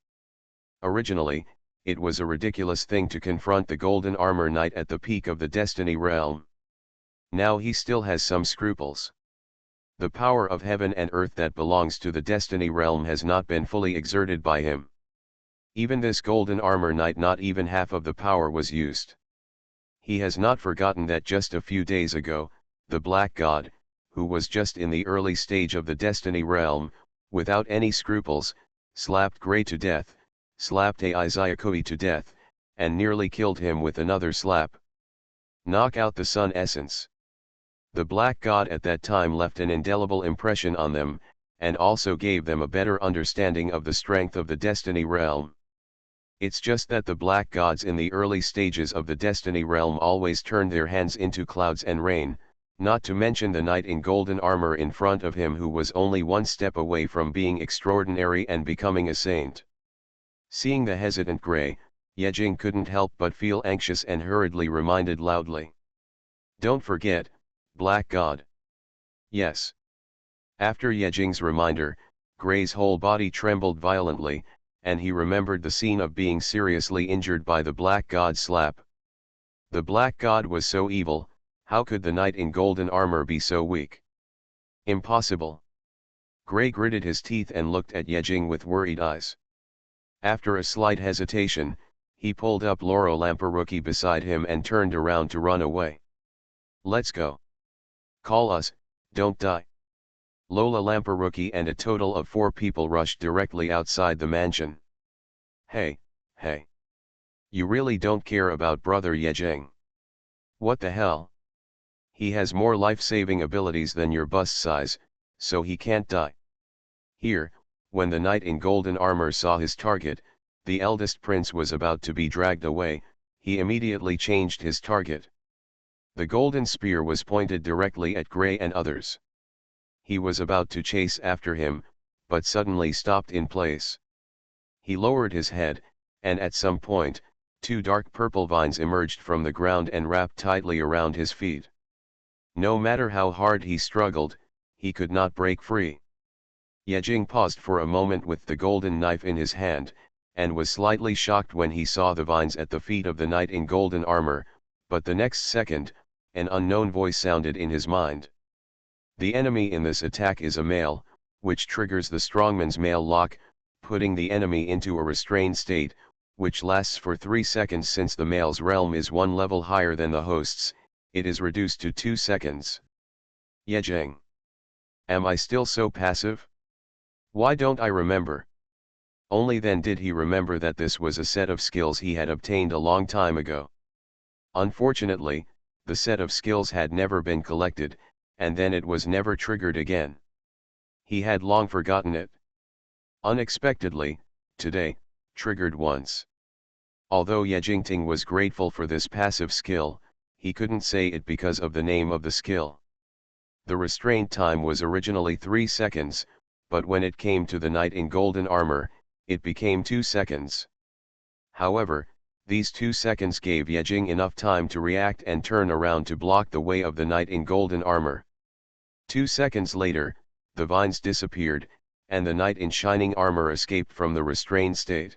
Originally, it was a ridiculous thing to confront the golden armor knight at the peak of the Destiny realm. Now he still has some scruples. The power of heaven and earth that belongs to the Destiny realm has not been fully exerted by him. Even this golden armor knight, not even half of the power was used. He has not forgotten that just a few days ago, the Black God, who was just in the early stage of the Destiny realm, without any scruples, slapped Gray to death, slapped Aizayakui to death, and nearly killed him with another slap. Knock out the sun essence. The Black God at that time left an indelible impression on them, and also gave them a better understanding of the strength of the Destiny realm. It's just that the Black Gods in the early stages of the Destiny realm always turned their hands into clouds and rain, not to mention the knight in golden armor in front of him, who was only one step away from being extraordinary and becoming a saint. Seeing the hesitant Gray, Ye Jing couldn't help but feel anxious and hurriedly reminded loudly. "Don't forget, Black God." "Yes." After Ye Jing's reminder, Gray's whole body trembled violently, and he remembered the scene of being seriously injured by the Black God's slap. The Black God was so evil, how could the knight in golden armor be so weak? Impossible. Gray gritted his teeth and looked at Ye Jing with worried eyes. After a slight hesitation, he pulled up Loro Lamparuki beside him and turned around to run away. "Let's go. Call us, don't die." Lola Lamparuki and a total of 4 people rushed directly outside the mansion. Hey. You really don't care about brother Ye Jing? What the hell? He has more life-saving abilities than your bust size, so he can't die." Here, when the knight in golden armor saw his target, the eldest prince was about to be dragged away, he immediately changed his target. The golden spear was pointed directly at Gray and others. He was about to chase after him, but suddenly stopped in place. He lowered his head, and at some point, Two dark purple vines emerged from the ground and wrapped tightly around his feet. No matter how hard he struggled, he could not break free. Yejing paused for a moment with the golden knife in his hand, and was slightly shocked when he saw the vines at the feet of the knight in golden armor, but the next second, an unknown voice sounded in his mind. The enemy in this attack is a male, which triggers the strongman's male lock, putting the enemy into a restrained state, which lasts for 3 seconds. Since the male's realm is one level higher than the host's, it is reduced to 2 seconds. Yejing. Am I still so passive? Why don't I remember? Only then did he remember that this was a set of skills he had obtained a long time ago. Unfortunately, the set of skills had never been collected, and then it was never triggered again. He had long forgotten it. Unexpectedly, today, triggered once. Although Yejingting was grateful for this passive skill, he couldn't say it because of the name of the skill. The restraint time was originally 3 seconds, but when it came to the knight in golden armor, it became 2 seconds. However, these 2 seconds gave Yejing enough time to react and turn around to block the way of the knight in golden armor. 2 seconds later, the vines disappeared, and the knight in shining armor escaped from the restrained state.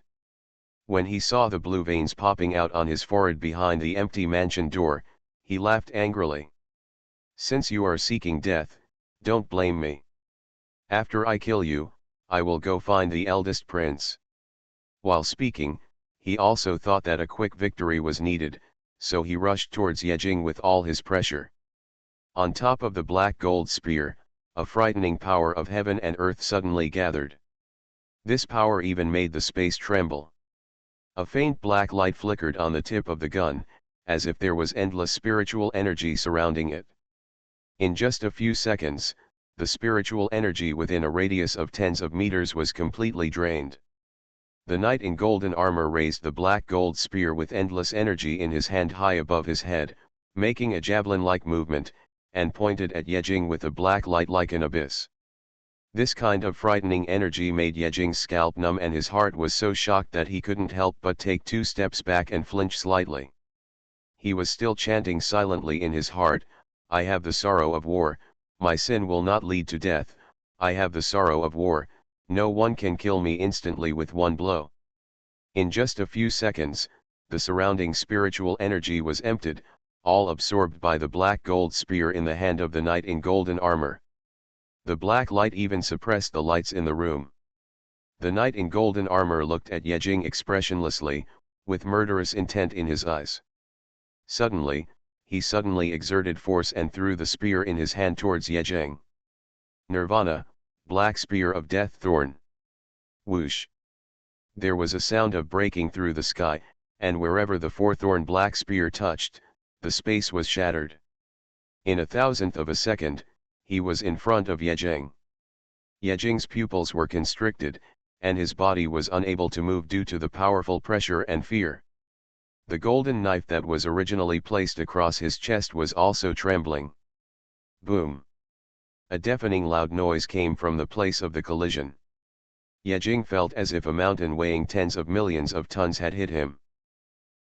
When he saw the blue veins popping out on his forehead behind the empty mansion door, he laughed angrily. Since you are seeking death, don't blame me. After I kill you, I will go find the eldest prince. While speaking, he also thought that a quick victory was needed, so he rushed towards Yejing with all his pressure. On top of the black gold spear, a frightening power of heaven and earth suddenly gathered. This power even made the space tremble. A faint black light flickered on the tip of the gun, as if there was endless spiritual energy surrounding it. In just a few seconds, the spiritual energy within a radius of tens of meters was completely drained. The knight in golden armor raised the black gold spear with endless energy in his hand high above his head, making a javelin-like movement, and pointed at Yejing with a black light like an abyss. This kind of frightening energy made Yejing's scalp numb, and his heart was so shocked that he couldn't help but take 2 steps back and flinch slightly. He was still chanting silently in his heart, I have the sorrow of war, my sin will not lead to death, I have the sorrow of war, no one can kill me instantly with one blow. In just a few seconds, the surrounding spiritual energy was emptied, all absorbed by the black gold spear in the hand of the knight in golden armor. The black light even suppressed the lights in the room. The knight in golden armor looked at Yejing expressionlessly, with murderous intent in his eyes. Suddenly, he suddenly exerted force and threw the spear in his hand towards Yejing. Nirvana, black spear of death thorn. Whoosh! There was a sound of breaking through the sky, and wherever the four-thorn black spear touched, the space was shattered. In a thousandth of a second, he was in front of Yejing. Yejing's pupils were constricted, and his body was unable to move due to the powerful pressure and fear. The golden knife that was originally placed across his chest was also trembling. Boom! A deafening loud noise came from the place of the collision. Yejing felt as if a mountain weighing tens of millions of tons had hit him.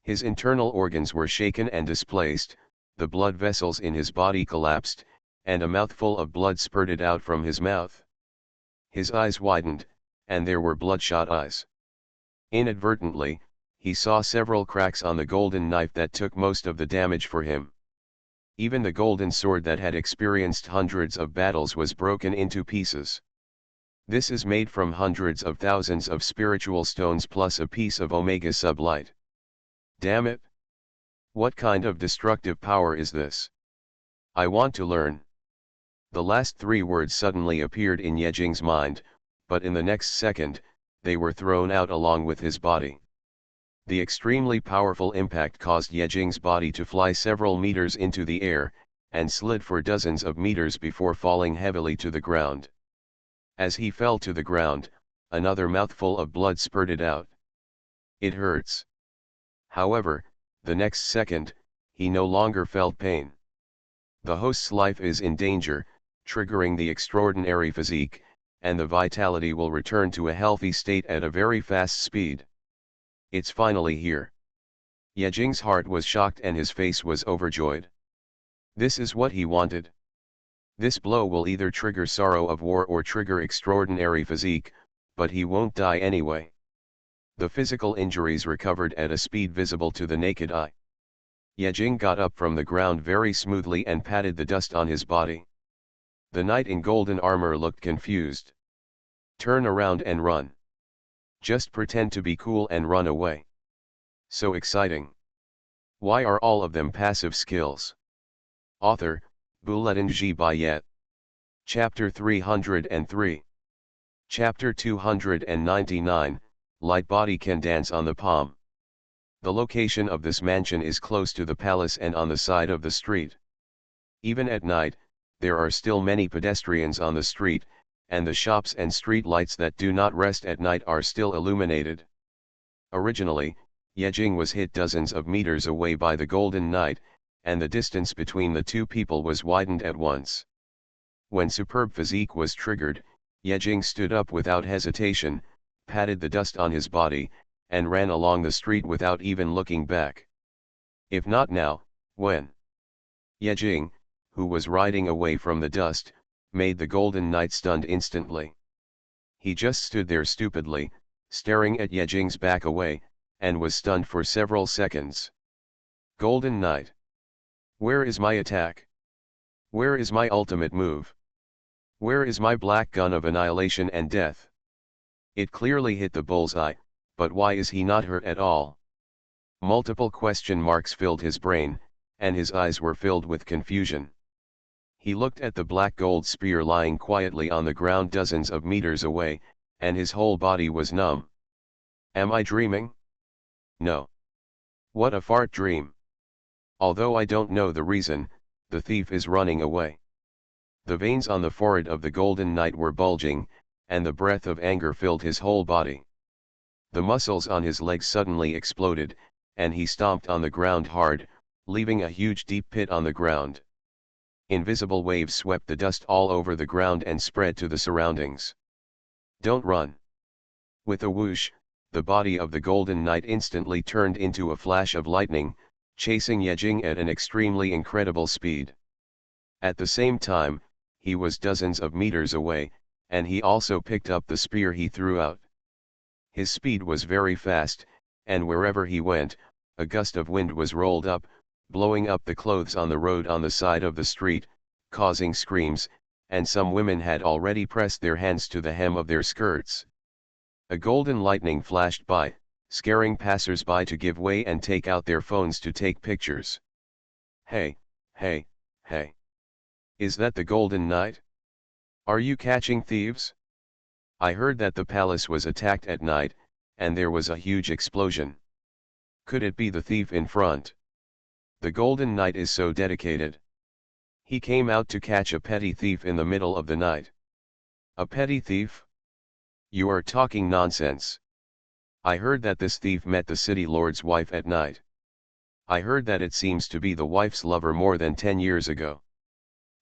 His internal organs were shaken and displaced, the blood vessels in his body collapsed, and a mouthful of blood spurted out from his mouth. His eyes widened, and there were bloodshot eyes. Inadvertently, he saw several cracks on the golden knife that took most of the damage for him. Even the golden sword that had experienced hundreds of battles was broken into pieces. This is made from hundreds of thousands of spiritual stones plus a piece of Omega sublight. Damn it! What kind of destructive power is this? I want to learn. The last 3 words suddenly appeared in Yejing's mind, but in the next second, they were thrown out along with his body. The extremely powerful impact caused Yejing's body to fly several meters into the air, and slid for dozens of meters before falling heavily to the ground. As he fell to the ground, another mouthful of blood spurted out. It hurts. However, the next second, he no longer felt pain. The host's life is in danger, triggering the extraordinary physique, and the vitality will return to a healthy state at a very fast speed. It's finally here. Ye Jing's heart was shocked and his face was overjoyed. This is what he wanted. This blow will either trigger sorrow of war or trigger extraordinary physique, but he won't die anyway. The physical injuries recovered at a speed visible to the naked eye. Ye Jing got up from the ground very smoothly and patted the dust on his body. The knight in golden armor looked confused. Turn around and run. Just pretend to be cool and run away. So exciting. Why are all of them passive skills? Author, Bulletin Ji Bayet. Chapter 303. Chapter 299, Light Body Can Dance on the Palm. The location of this mansion is close to the palace and on the side of the street. Even at night, there are still many pedestrians on the street, and the shops and street lights that do not rest at night are still illuminated. Originally, Ye Jing was hit dozens of meters away by the Golden Knight, and the distance between the two people was widened at once. When superb physique was triggered, Ye Jing stood up without hesitation, patted the dust on his body, and ran along the street without even looking back. If not now, when? Ye Jing, who was riding away from the dust, made the Golden Knight stunned instantly. He just stood there stupidly, staring at Ye Jing's back away, and was stunned for several seconds. Golden Knight. Where is my attack? Where is my ultimate move? Where is my black gun of annihilation and death? It clearly hit the bullseye, but why is he not hurt at all? Multiple question marks filled his brain, and his eyes were filled with confusion. He looked at the black gold spear lying quietly on the ground dozens of meters away, and his whole body was numb. Am I dreaming? No. What a fart dream. Although I don't know the reason, the thief is running away. The veins on the forehead of the Golden Knight were bulging, and the breath of anger filled his whole body. The muscles on his legs suddenly exploded, and he stomped on the ground hard, leaving a huge deep pit on the ground. Invisible waves swept the dust all over the ground and spread to the surroundings. Don't run. With a whoosh, the body of the Golden Knight instantly turned into a flash of lightning, chasing Ye Jing at an extremely incredible speed. At the same time, he was dozens of meters away, and he also picked up the spear he threw out. His speed was very fast, and wherever he went, a gust of wind was rolled up, blowing up the clothes on the road on the side of the street, causing screams, and some women had already pressed their hands to the hem of their skirts. A golden lightning flashed by, scaring passers-by to give way and take out their phones to take pictures. Hey, hey, hey. Is that the Golden Knight? Are you catching thieves? I heard that the palace was attacked at night, and there was a huge explosion. Could it be the thief in front? The Golden Knight is so dedicated. He came out to catch a petty thief in the middle of the night. A petty thief? You are talking nonsense. I heard that this thief met the city lord's wife at night. I heard that it seems to be the wife's lover more than 10 years ago.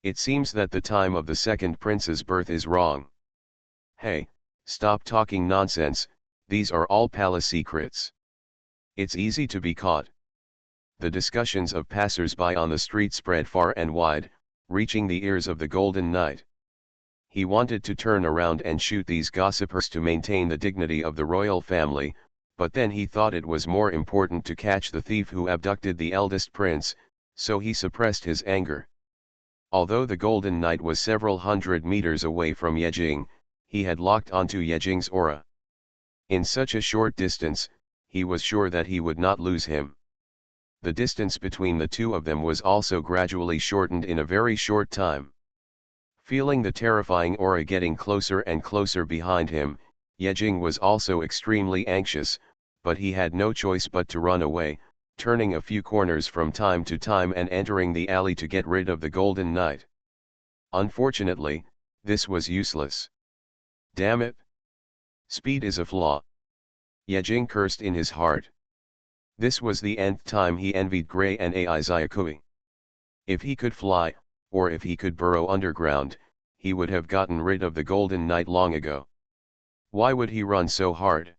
It seems that the time of the second prince's birth is wrong. Hey, stop talking nonsense, these are all palace secrets. It's easy to be caught. The discussions of passers-by on the street spread far and wide, reaching the ears of the Golden Knight. He wanted to turn around and shoot these gossipers to maintain the dignity of the royal family, but then he thought it was more important to catch the thief who abducted the eldest prince, so he suppressed his anger. Although the Golden Knight was several hundred meters away from Ye Jing, he had locked onto Ye Jing's aura. In such a short distance, he was sure that he would not lose him. The distance between the two of them was also gradually shortened in a very short time. Feeling the terrifying aura getting closer and closer behind him, Ye Jing was also extremely anxious, but he had no choice but to run away, turning a few corners from time to time and entering the alley to get rid of the Golden Knight. Unfortunately, this was useless. Damn it! Speed is a flaw. Ye Jing cursed in his heart. This was the nth time he envied Gray and Ai Xiaokui. If he could fly, or if he could burrow underground, he would have gotten rid of the Golden Knight long ago. Why would he run so hard?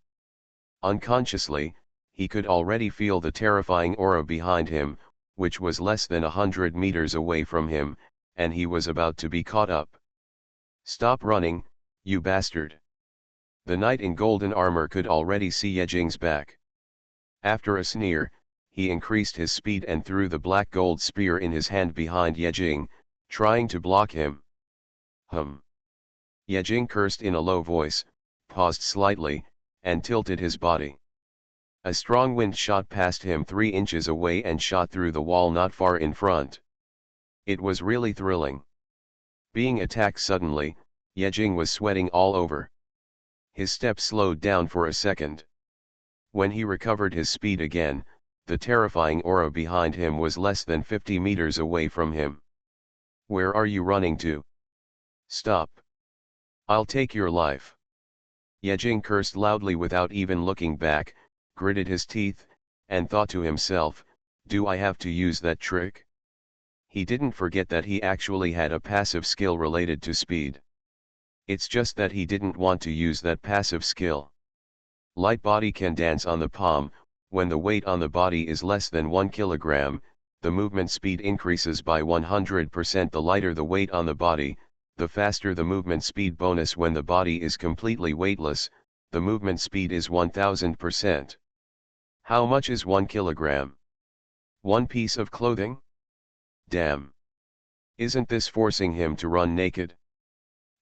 Unconsciously, he could already feel the terrifying aura behind him, which was less than 100 meters away from him, and he was about to be caught up. "Stop running, you bastard." The knight in golden armor could already see Yejing's back. After a sneer, he increased his speed and threw the black gold spear in his hand behind Yejing, trying to block him. Yejing cursed in a low voice, paused slightly, and tilted his body. A strong wind shot past him 3 inches away and shot through the wall not far in front. It was really thrilling. Being attacked suddenly, Yejing was sweating all over. His steps slowed down for a second. When he recovered his speed again, the terrifying aura behind him was less than 50 meters away from him. "Where are you running to? Stop. I'll take your life." Yejing cursed loudly without even looking back, gritted his teeth, and thought to himself, "Do I have to use that trick?" He didn't forget that he actually had a passive skill related to speed. It's just that he didn't want to use that passive skill. Light body can dance on the palm. When the weight on the body is less than 1 kilogram, the movement speed increases by 100%. The lighter the weight on the body, the faster the movement speed bonus. When the body is completely weightless, the movement speed is 1000%. How much is 1 kilogram? One piece of clothing? Damn. Isn't this forcing him to run naked?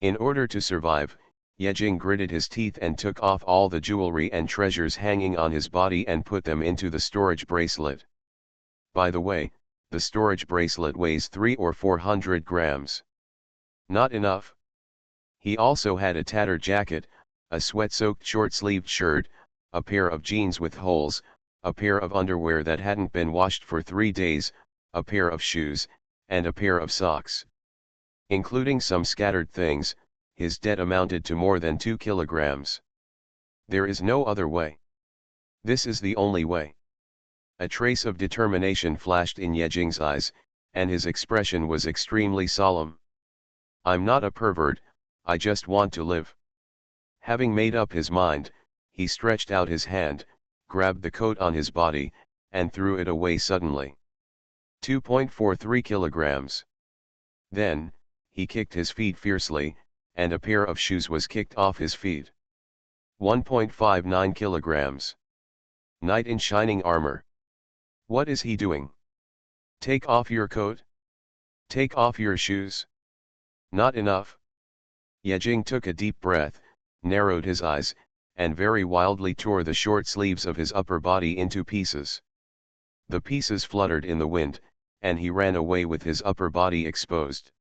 In order to survive, Yejing gritted his teeth and took off all the jewelry and treasures hanging on his body and put them into the storage bracelet. By the way, the storage bracelet weighs 300 or 400 grams. Not enough. He also had a tattered jacket, a sweat-soaked short-sleeved shirt, a pair of jeans with holes, a pair of underwear that hadn't been washed for 3 days, a pair of shoes, and a pair of socks. Including some scattered things, his debt amounted to more than 2 kilograms. There is no other way. This is the only way. A trace of determination flashed in Yejing's eyes, and his expression was extremely solemn. "I'm not a pervert, I just want to live." Having made up his mind, he stretched out his hand, grabbed the coat on his body, and threw it away suddenly. 2.43 kilograms. Then, he kicked his feet fiercely, and a pair of shoes was kicked off his feet. 1.59 kilograms. Knight in shining armor. What is he doing? Take off your coat? Take off your shoes? Not enough? Yejing took a deep breath, narrowed his eyes, and very wildly tore the short sleeves of his upper body into pieces. The pieces fluttered in the wind, and he ran away with his upper body exposed.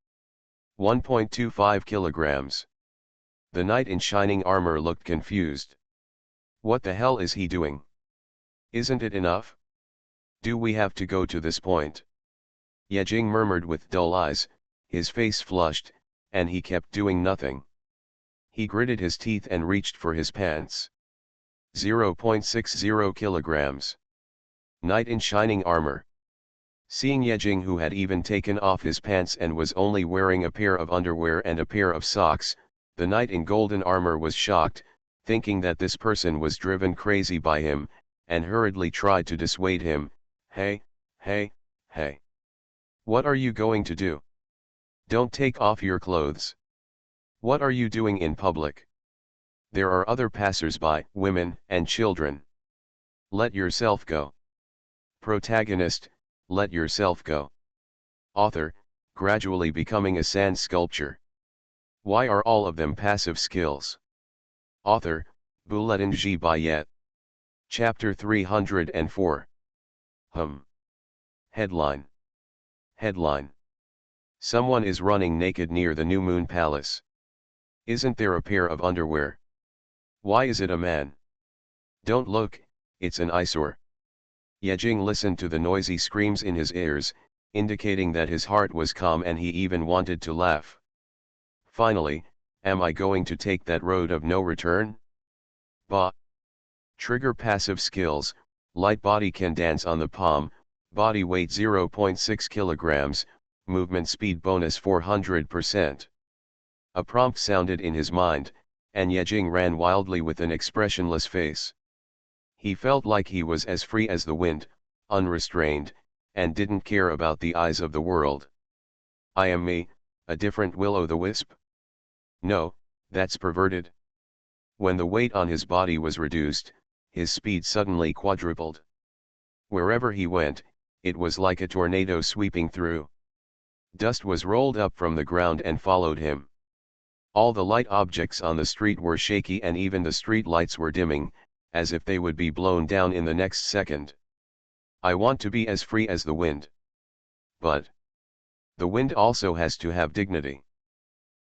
1.25 kilograms. The knight in shining armor looked confused. What the hell is he doing? Isn't it enough? Do we have to go to this point? Yejing murmured with dull eyes, his face flushed, and he kept doing nothing. He gritted his teeth and reached for his pants. 0.60 kilograms. Knight in shining armor. Seeing Yejing, who had even taken off his pants and was only wearing a pair of underwear and a pair of socks, the knight in golden armor was shocked, thinking that this person was driven crazy by him, and hurriedly tried to dissuade him. Hey. What are you going to do? Don't take off your clothes. What are you doing in public? There are other passers-by, women, and children. Let yourself go. Protagonist, let yourself go. Author, gradually becoming a sand sculpture. Why are all of them passive skills? Author, Bulletin G. Bayet. Chapter 304. Headline. Someone is running naked near the New Moon Palace. Isn't there a pair of underwear? Why is it a man? Don't look, it's an eyesore. Yejing listened to the noisy screams in his ears, indicating that his heart was calm and he even wanted to laugh. Finally, am I going to take that road of no return? Bah. Trigger passive skills, light body can dance on the palm, body weight 0.6 kilograms, movement speed bonus 400%. A prompt sounded in his mind, and Yejing ran wildly with an expressionless face. He felt like he was as free as the wind, unrestrained, and didn't care about the eyes of the world. I am me, a different will-o'-the-wisp? No, that's perverted. When the weight on his body was reduced, his speed suddenly quadrupled. Wherever he went, it was like a tornado sweeping through. Dust was rolled up from the ground and followed him. All the light objects on the street were shaky and even the street lights were dimming, as if they would be blown down in the next second. I want to be as free as the wind. But the wind also has to have dignity.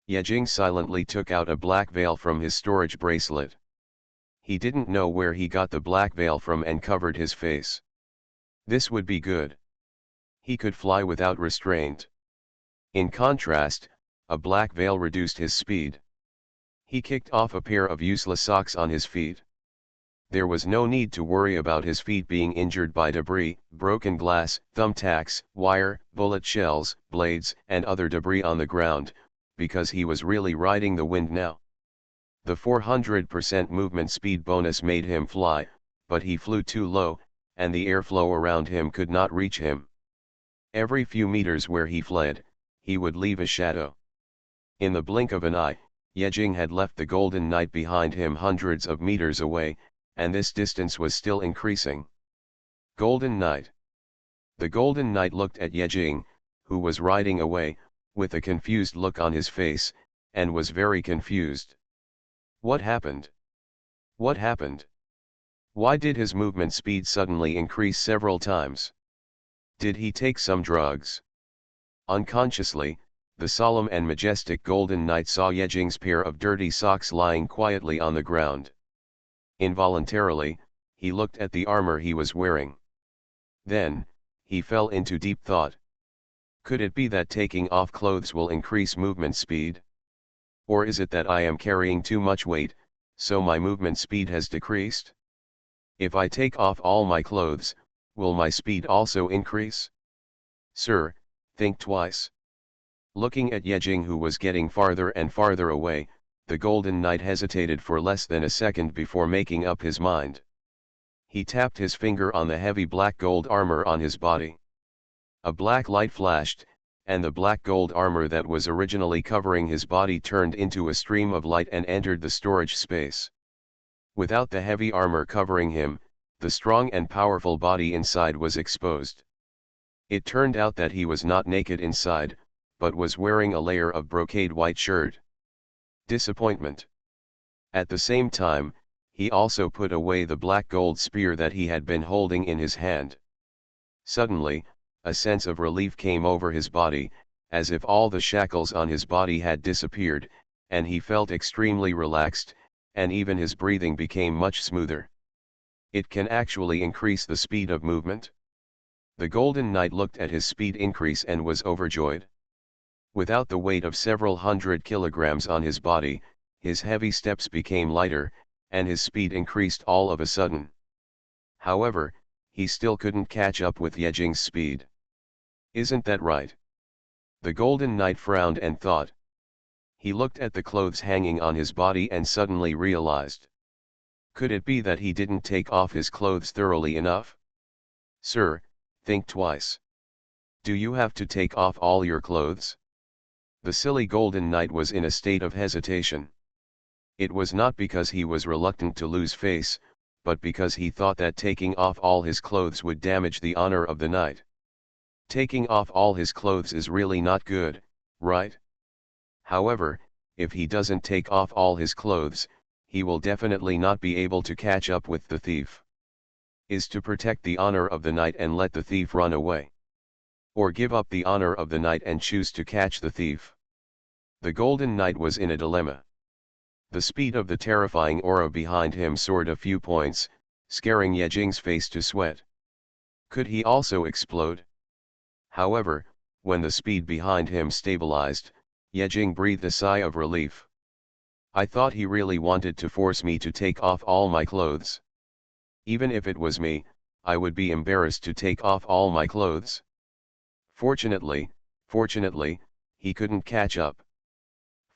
Yejing silently took out a black veil from his storage bracelet. He didn't know where he got the black veil from and covered his face. This would be good. He could fly without restraint. In contrast, a black veil reduced his speed. He kicked off a pair of useless socks on his feet. There was no need to worry about his feet being injured by debris, broken glass, thumbtacks, wire, bullet shells, blades, and other debris on the ground, because he was really riding the wind now. The 400% movement speed bonus made him fly, but he flew too low, and the airflow around him could not reach him. Every few meters where he fled, he would leave a shadow. In the blink of an eye, Yejing had left the Golden Knight behind him hundreds of meters away, and this distance was still increasing. Golden Knight. The Golden Knight looked at Yejing, who was riding away, with a confused look on his face, and was very confused. What happened? What happened? Why did his movement speed suddenly increase several times? Did he take some drugs? Unconsciously, the solemn and majestic Golden Knight saw Yejing's pair of dirty socks lying quietly on the ground. Involuntarily, he looked at the armor he was wearing. Then, he fell into deep thought. Could it be that taking off clothes will increase movement speed? Or is it that I am carrying too much weight, so my movement speed has decreased? If I take off all my clothes, will my speed also increase? Sir, think twice. Looking at Yejing, who was getting farther and farther away, the Golden Knight hesitated for less than a second before making up his mind. He tapped his finger on the heavy black gold armor on his body. A black light flashed, and the black gold armor that was originally covering his body turned into a stream of light and entered the storage space. Without the heavy armor covering him, the strong and powerful body inside was exposed. It turned out that he was not naked inside, but was wearing a layer of brocade white shirt. Disappointment. At the same time, he also put away the black gold spear that he had been holding in his hand. Suddenly, a sense of relief came over his body, as if all the shackles on his body had disappeared, and he felt extremely relaxed, and even his breathing became much smoother. It can actually increase the speed of movement? The Golden Knight looked at his speed increase and was overjoyed. Without the weight of several hundred kilograms on his body, his heavy steps became lighter, and his speed increased all of a sudden. However, he still couldn't catch up with Yejing's speed. Isn't that right? The Golden Knight frowned and thought. He looked at the clothes hanging on his body and suddenly realized. Could it be that he didn't take off his clothes thoroughly enough? Sir, think twice. Do you have to take off all your clothes? The silly Golden Knight was in a state of hesitation. It was not because he was reluctant to lose face, but because he thought that taking off all his clothes would damage the honor of the knight. Taking off all his clothes is really not good, right? However, if he doesn't take off all his clothes, he will definitely not be able to catch up with the thief. Is to protect the honor of the knight and let the thief run away? Or give up the honor of the knight and choose to catch the thief? The Golden Knight was in a dilemma. The speed of the terrifying aura behind him soared a few points, scaring Yejing's face to sweat. Could he also explode? However, when the speed behind him stabilized, Yejing breathed a sigh of relief. I thought he really wanted to force me to take off all my clothes. Even if it was me, I would be embarrassed to take off all my clothes. Fortunately, he couldn't catch up.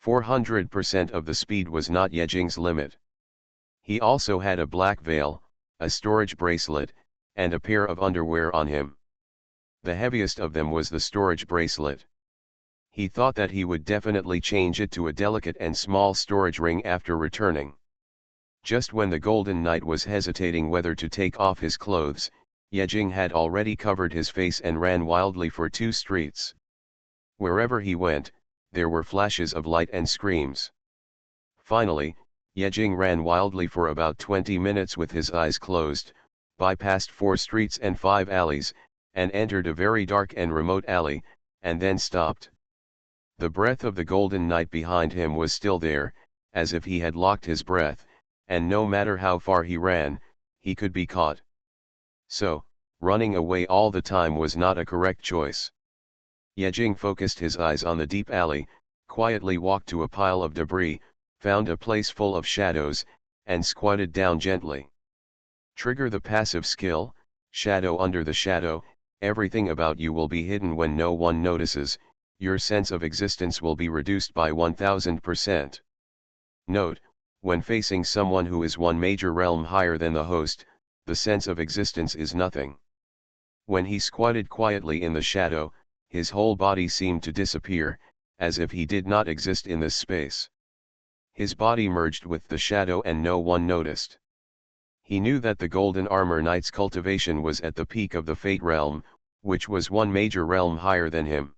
400% of the speed was not Yejing's limit. He also had a black veil, a storage bracelet, and a pair of underwear on him. The heaviest of them was the storage bracelet. He thought that he would definitely change it to a delicate and small storage ring after returning. Just when the Golden Knight was hesitating whether to take off his clothes, Yejing had already covered his face and ran wildly for 2 streets. Wherever he went, there were flashes of light and screams. Finally, Yejing ran wildly for about 20 minutes with his eyes closed, bypassed 4 streets and 5 alleys, and entered a very dark and remote alley, and then stopped. The breath of the Golden Knight behind him was still there, as if he had locked his breath, and no matter how far he ran, he could be caught. So, running away all the time was not a correct choice. Yejing focused his eyes on the deep alley, quietly walked to a pile of debris, found a place full of shadows, and squatted down gently. Trigger the passive skill, Shadow under the shadow. Everything about you will be hidden when no one notices, your sense of existence will be reduced by 1000%. Note, when facing someone who is one major realm higher than the host, the sense of existence is nothing. When he squatted quietly in the shadow, his whole body seemed to disappear, as if he did not exist in this space. His body merged with the shadow and no one noticed. He knew that the Golden Armor Knight's cultivation was at the peak of the Fate realm, which was one major realm higher than him.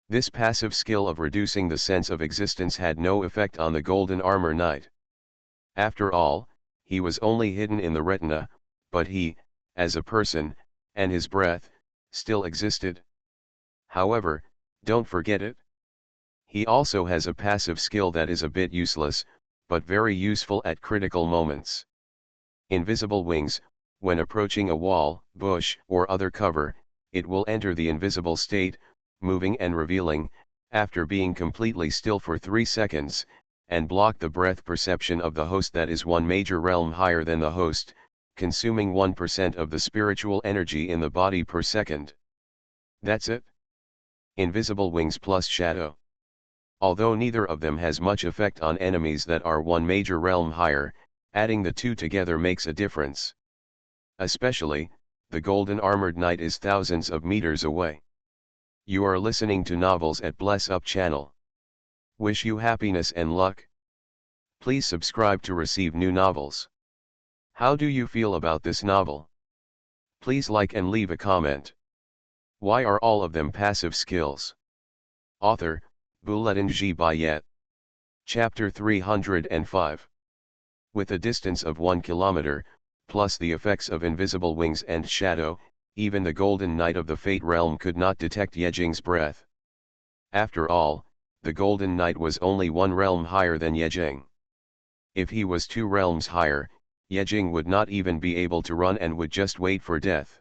This passive skill of reducing the sense of existence had no effect on the Golden Armor Knight. After all, he was only hidden in the retina, but he, as a person, and his breath, still existed. However, don't forget it. He also has a passive skill that is a bit useless, but very useful at critical moments. Invisible wings. When approaching a wall, bush, or other cover, it will enter the invisible state, moving and revealing, after being completely still for 3 seconds, and block the breath perception of the host that is one major realm higher than the host, consuming 1% of the spiritual energy in the body per second. That's it. Invisible wings plus shadow. Although neither of them has much effect on enemies that are one major realm higher, adding the two together makes a difference. Especially, the Golden Armored Knight is thousands of meters away. You are listening to Novels at Bless Up channel. Wish you happiness and luck. Please subscribe to receive new novels. How do you feel about this novel? Please like and leave a comment. Why are all of them passive skills? Author, Bulletin G. Bayet. Chapter 305. With a distance of 1 kilometer, plus the effects of invisible wings and shadow, even the Golden Knight of the Fate realm could not detect Yejing's breath. After all, the Golden Knight was only 1 realm higher than Yejing. If he was 2 realms higher, Yejing would not even be able to run and would just wait for death.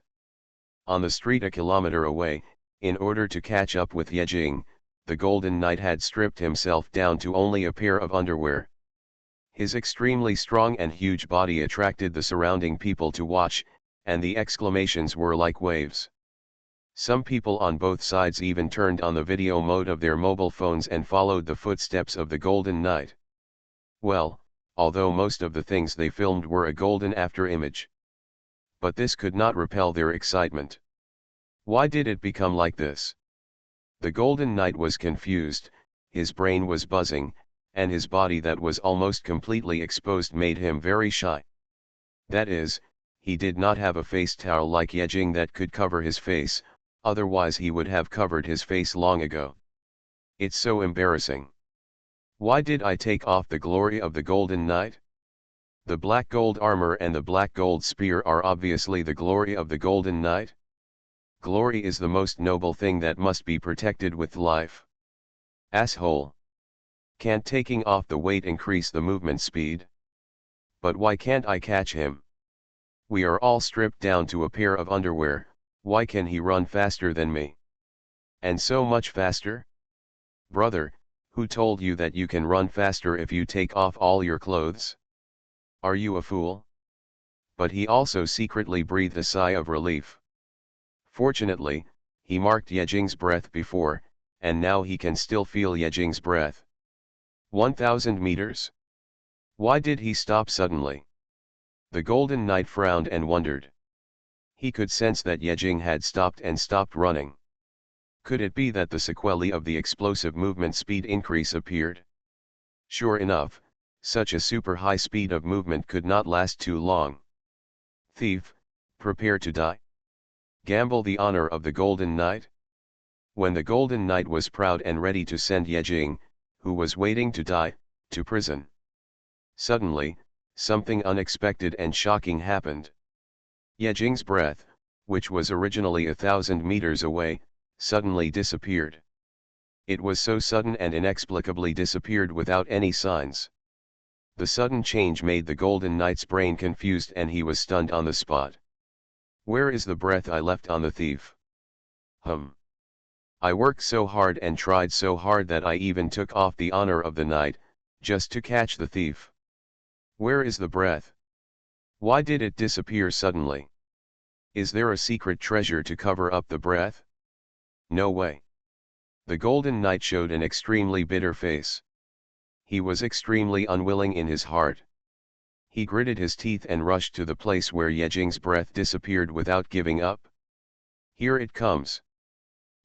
On the street a kilometer away, in order to catch up with Yejing, the Golden Knight had stripped himself down to only a pair of underwear. His extremely strong and huge body attracted the surrounding people to watch, and the exclamations were like waves. Some people on both sides even turned on the video mode of their mobile phones and followed the footsteps of the Golden Knight. Well, although most of the things they filmed were a golden after image. But this could not repel their excitement. Why did it become like this? The Golden Knight was confused, his brain was buzzing, and his body that was almost completely exposed made him very shy. That is, he did not have a face towel like Yejing that could cover his face, otherwise he would have covered his face long ago. It's so embarrassing. Why did I take off the glory of the Golden Knight? The black gold armor and the black gold spear are obviously the glory of the Golden Knight. Glory is the most noble thing that must be protected with life. Asshole. Can't taking off the weight increase the movement speed? But why can't I catch him? We are all stripped down to a pair of underwear, why can he run faster than me? And so much faster? Brother, who told you that you can run faster if you take off all your clothes? Are you a fool? But he also secretly breathed a sigh of relief. Fortunately, he marked Yejing's breath before, and now he can still feel Yejing's breath. 1,000 meters? Why did he stop suddenly? The Golden Knight frowned and wondered. He could sense that Yejing had stopped and stopped running. Could it be that the sequelae of the explosive movement speed increase appeared? Sure enough, such a super high speed of movement could not last too long. Thief, prepare to die. Gamble the honor of the Golden Knight? When the Golden Knight was proud and ready to send Yejing, who was waiting to die, to prison. Suddenly, something unexpected and shocking happened. Yejing's breath, which was originally 1,000 meters away, suddenly disappeared. It was so sudden and inexplicably disappeared without any signs. The sudden change made the Golden Knight's brain confused and he was stunned on the spot. Where is the breath I left on the thief? I worked so hard and tried so hard that I even took off the honor of the night, just to catch the thief. Where is the breath? Why did it disappear suddenly? Is there a secret treasure to cover up the breath? No way. The Golden Knight showed an extremely bitter face. He was extremely unwilling in his heart. He gritted his teeth and rushed to the place where Yejing's breath disappeared without giving up. Here it comes.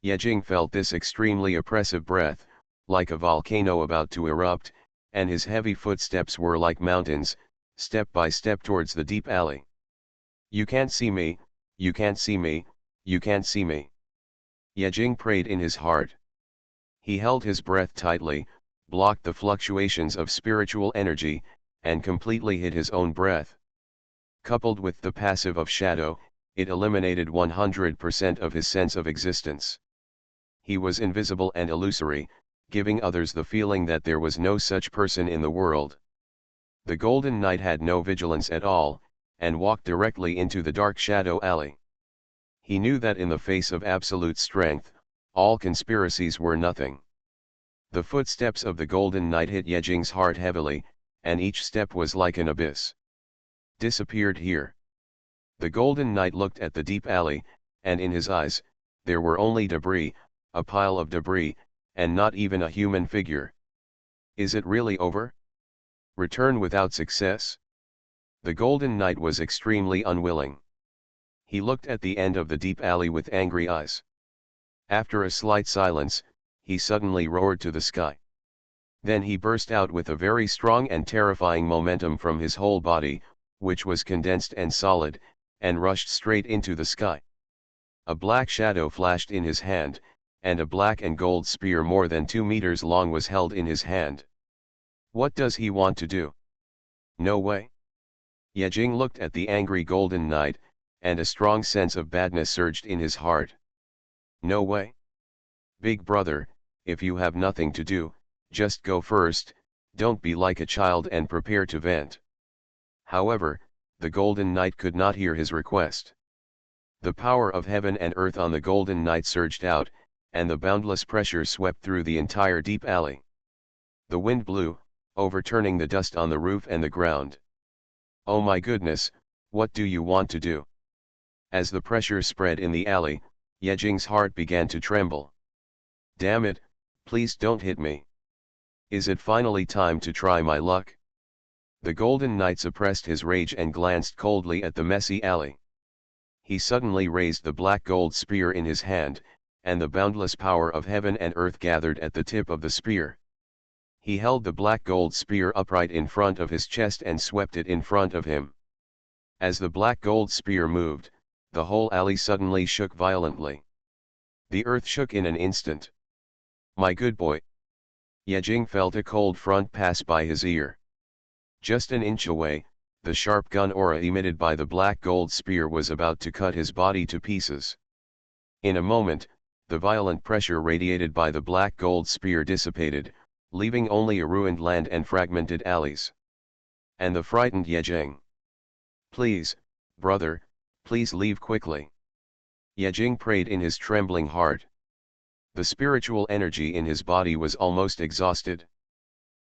Yejing felt this extremely oppressive breath, like a volcano about to erupt, and his heavy footsteps were like mountains, step by step towards the deep alley. You can't see me, you can't see me, you can't see me. Yejing prayed in his heart. He held his breath tightly, blocked the fluctuations of spiritual energy, and completely hid his own breath. Coupled with the passive of shadow, it eliminated 100% of his sense of existence. He was invisible and illusory, giving others the feeling that there was no such person in the world. The Golden Knight had no vigilance at all, and walked directly into the dark shadow alley. He knew that in the face of absolute strength, all conspiracies were nothing. The footsteps of the Golden Knight hit Yejing's heart heavily, and each step was like an abyss. Disappeared here. The Golden Knight looked at the deep alley, and in his eyes, there were only debris, a pile of debris, and not even a human figure. Is it really over? Return without success? The Golden Knight was extremely unwilling. He looked at the end of the deep alley with angry eyes. After a slight silence, he suddenly roared to the sky. Then he burst out with a very strong and terrifying momentum from his whole body, which was condensed and solid, and rushed straight into the sky. A black shadow flashed in his hand, and a black and gold spear more than 2 meters long was held in his hand. What does he want to do? No way. Yejing looked at the angry Golden Knight, and a strong sense of badness surged in his heart. No way. Big brother, if you have nothing to do, just go first, don't be like a child and prepare to vent. However, the Golden Knight could not hear his request. The power of heaven and earth on the Golden Knight surged out, and the boundless pressure swept through the entire deep alley. The wind blew, overturning the dust on the roof and the ground. Oh my goodness, what do you want to do? As the pressure spread in the alley, Yejing's heart began to tremble. Damn it, please don't hit me. Is it finally time to try my luck? The Golden Knight suppressed his rage and glanced coldly at the messy alley. He suddenly raised the black gold spear in his hand, and the boundless power of heaven and earth gathered at the tip of the spear. He held the black gold spear upright in front of his chest and swept it in front of him. As the black gold spear moved, the whole alley suddenly shook violently. The earth shook in an instant. My good boy. Yejing felt a cold front pass by his ear. Just an inch away, the sharp gun aura emitted by the black gold spear was about to cut his body to pieces. In a moment, the violent pressure radiated by the black gold spear dissipated, leaving only a ruined land and fragmented alleys. And the frightened Yejing. Please, brother, please leave quickly. Yejing prayed in his trembling heart. The spiritual energy in his body was almost exhausted.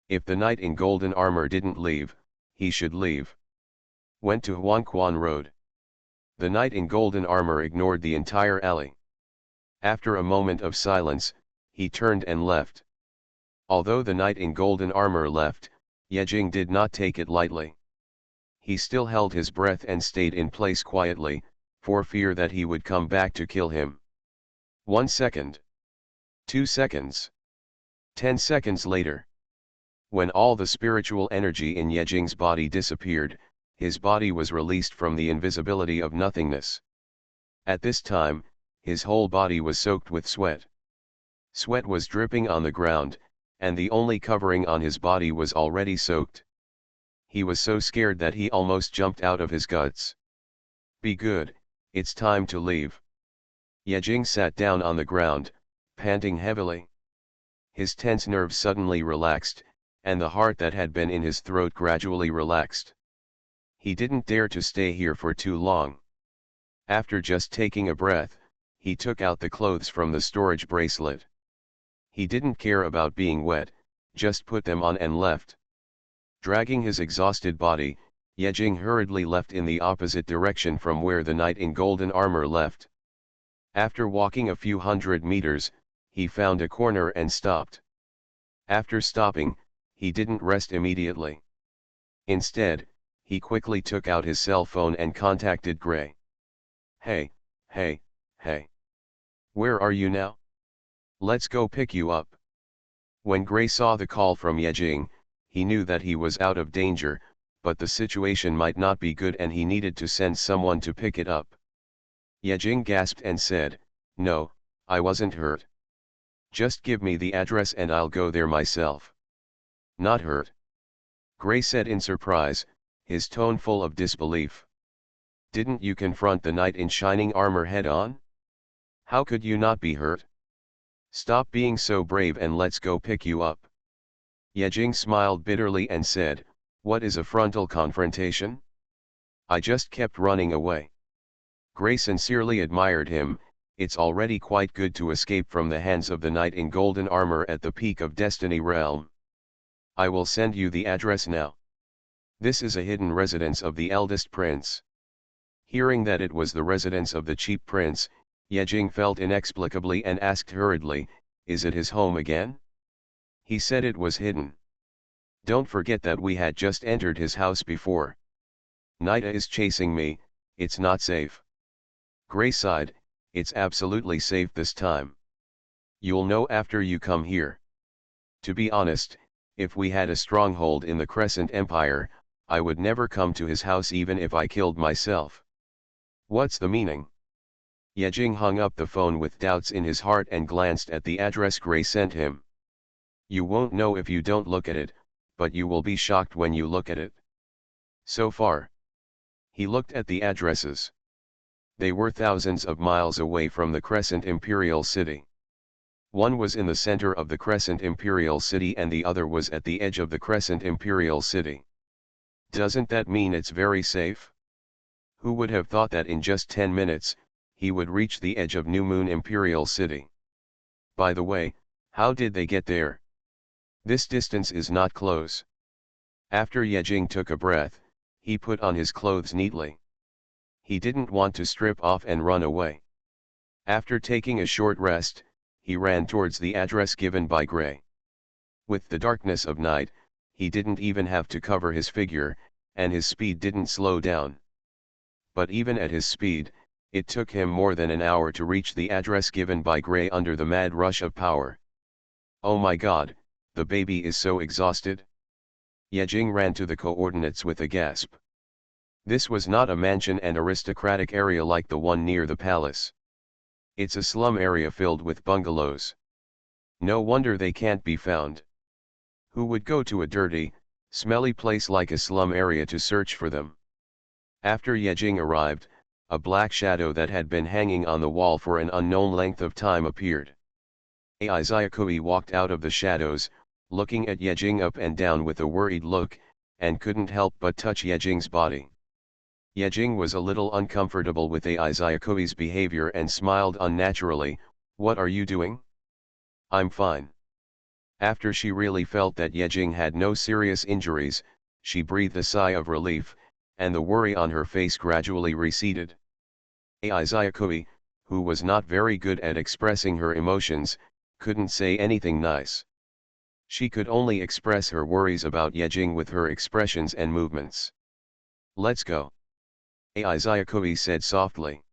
If the knight in golden armor didn't leave, he should leave. Went to Xuanhuan Road. The knight in golden armor ignored the entire alley. After a moment of silence, he turned and left. Although the knight in golden armor left, Yejing did not take it lightly. He still held his breath and stayed in place quietly, for fear that he would come back to kill him. 1 second. 2 seconds. 10 seconds later. When all the spiritual energy in Yejing's body disappeared, his body was released from the invisibility of nothingness. At this time, his whole body was soaked with sweat. Sweat was dripping on the ground, and the only covering on his body was already soaked. He was so scared that he almost jumped out of his guts. Be good, it's time to leave. Yejing sat down on the ground, panting heavily. His tense nerves suddenly relaxed, and the heart that had been in his throat gradually relaxed. He didn't dare to stay here for too long. After just taking a breath, he took out the clothes from the storage bracelet. He didn't care about being wet, just put them on and left. Dragging his exhausted body, Yejing hurriedly left in the opposite direction from where the knight in golden armor left. After walking a few hundred meters, he found a corner and stopped. After stopping, he didn't rest immediately. Instead, he quickly took out his cell phone and contacted Gray. Hey. Where are you now? Let's go pick you up. When Gray saw the call from Yejing, he knew that he was out of danger, but the situation might not be good and he needed to send someone to pick it up. Yejing gasped and said, "No, I wasn't hurt. Just give me the address and I'll go there myself." "Not hurt?" Gray said in surprise, his tone full of disbelief. "Didn't you confront the knight in shining armor head on? How could you not be hurt? Stop being so brave and let's go pick you up." Yejing smiled bitterly and said, "What is a frontal confrontation? I just kept running away." Gray sincerely admired him. "It's already quite good to escape from the hands of the knight in golden armor at the peak of Destiny Realm. I will send you the address now. This is a hidden residence of the eldest prince." Hearing that it was the residence of the cheap prince, Yejing felt inexplicably and asked hurriedly, "Is it his home again?" He said it was hidden. "Don't forget that we had just entered his house before. Nida is chasing me, it's not safe." Gray sighed, "It's absolutely safe this time. You'll know after you come here. To be honest, if we had a stronghold in the Crescent Empire, I would never come to his house even if I killed myself." "What's the meaning?" Yejing hung up the phone with doubts in his heart and glanced at the address Gray sent him. "You won't know if you don't look at it, but you will be shocked when you look at it." So far. He looked at the addresses. They were thousands of miles away from the Crescent Imperial City. One was in the center of the Crescent Imperial City and the other was at the edge of the Crescent Imperial City. Doesn't that mean it's very safe? Who would have thought that in just 10 minutes, he would reach the edge of New Moon Imperial City? By the way, how did they get there? This distance is not close. After Yejing took a breath, he put on his clothes neatly. He didn't want to strip off and run away. After taking a short rest, he ran towards the address given by Gray. With the darkness of night, he didn't even have to cover his figure, and his speed didn't slow down. But even at his speed, it took him more than an hour to reach the address given by Gray under the mad rush of power. "Oh my God, the baby is so exhausted." Yejing ran to the coordinates with a gasp. This was not a mansion and aristocratic area like the one near the palace. It's a slum area filled with bungalows. No wonder they can't be found. Who would go to a dirty, smelly place like a slum area to search for them? After Yejing arrived, a black shadow that had been hanging on the wall for an unknown length of time appeared. Aizayakui walked out of the shadows, looking at Yejing up and down with a worried look, and couldn't help but touch Yejing's body. Yejing was a little uncomfortable with Aizayakui's behavior and smiled unnaturally. "What are you doing?" "I'm fine." After she really felt that Yejing had no serious injuries, she breathed a sigh of relief, and the worry on her face gradually receded. Aizayakui, who was not very good at expressing her emotions, couldn't say anything nice. She could only express her worries about Yejing with her expressions and movements. Let's go. Ai Zyakoi said softly.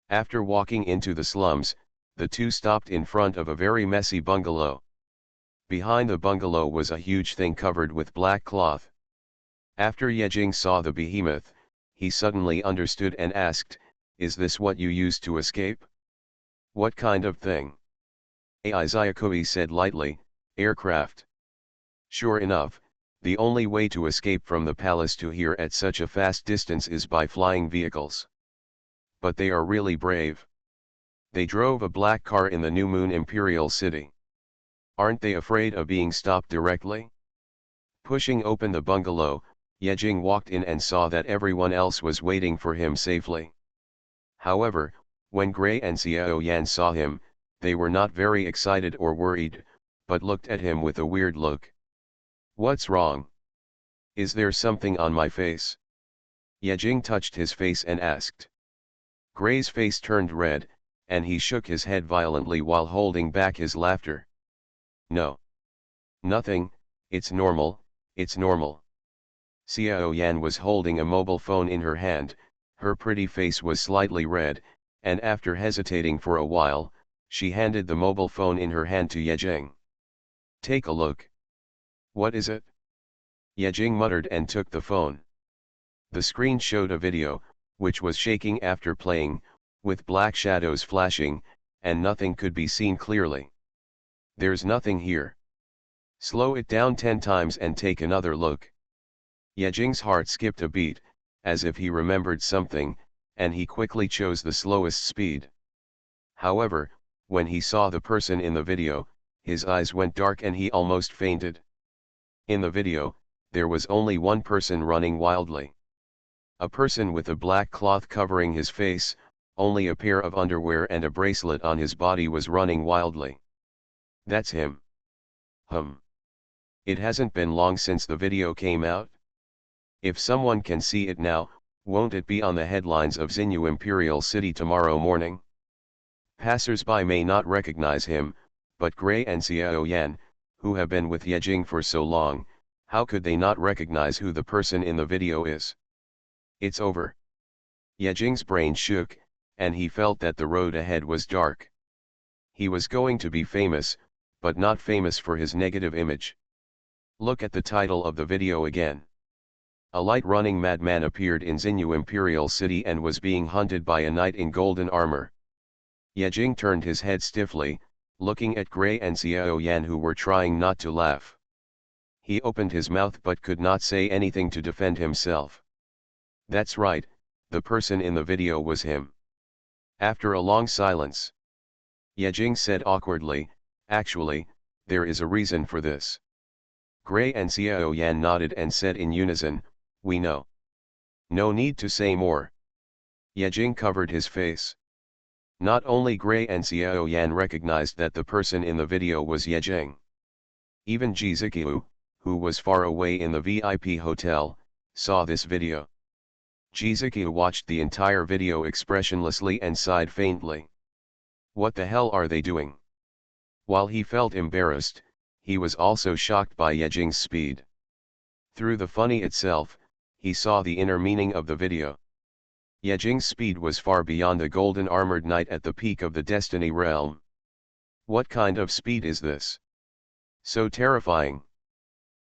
After walking into the slums, the two stopped in front of a very messy bungalow. Behind the bungalow was a huge thing covered with black cloth. After Yejing saw the behemoth, he suddenly understood and asked, "Is this what you used to escape?" "What kind of thing?" Ai Zyakoi said lightly, "Aircraft." Sure enough, the only way to escape from the palace to here at such a fast distance is by flying vehicles. But they are really brave. They drove a black car in the New Moon Imperial City. Aren't they afraid of being stopped directly? Pushing open the bungalow, Yejing walked in and saw that everyone else was waiting for him safely. However, when Gray and Xiao Yan saw him, they were not very excited or worried, but looked at him with a weird look. "What's wrong? Is there something on my face?" Yejing touched his face and asked. Gray's face turned red, and he shook his head violently while holding back his laughter. "No. Nothing, it's normal, it's normal." Xiao Yan was holding a mobile phone in her hand, her pretty face was slightly red, and after hesitating for a while, she handed the mobile phone in her hand to Yejing. "Take a look." "What is it?" Yejing muttered and took the phone. The screen showed a video, which was shaking after playing, with black shadows flashing, and nothing could be seen clearly. "There's nothing here." "Slow it down 10 times and take another look." Yejing's heart skipped a beat, as if he remembered something, and he quickly chose the slowest speed. However, when he saw the person in the video, his eyes went dark and he almost fainted. In the video, there was only one person running wildly. A person with a black cloth covering his face, only a pair of underwear and a bracelet on his body was running wildly. "That's him." It hasn't been long since the video came out. If someone can see it now, won't it be on the headlines of Xinyu Imperial City tomorrow morning? Passers-by may not recognize him, but Gray and Xiao Yan, who have been with Yejing for so long, how could they not recognize who the person in the video is? It's over. Yejing's brain shook, and he felt that the road ahead was dark. He was going to be famous, but not famous for his negative image. Look at the title of the video again. A light-running madman appeared in Xinyu Imperial City and was being hunted by a knight in golden armor. Yejing turned his head stiffly, looking at Gray and Xiao Yan who were trying not to laugh. He opened his mouth but could not say anything to defend himself. That's right, the person in the video was him. After a long silence, Yejing said awkwardly, "Actually, there is a reason for this." Gray and Xiao Yan nodded and said in unison, "We know." "No need to say more." Yejing covered his face. Not only Gray and Xiao Yan recognized that the person in the video was Yejing. Even Ji Ziqiu, who was far away in the VIP hotel, saw this video. Ji Ziqiu watched the entire video expressionlessly and sighed faintly. What the hell are they doing? While he felt embarrassed, he was also shocked by Yejing's speed. Through the funny itself, he saw the inner meaning of the video. Yejing's speed was far beyond the golden armored knight at the peak of the Destiny realm. What kind of speed is this? So terrifying.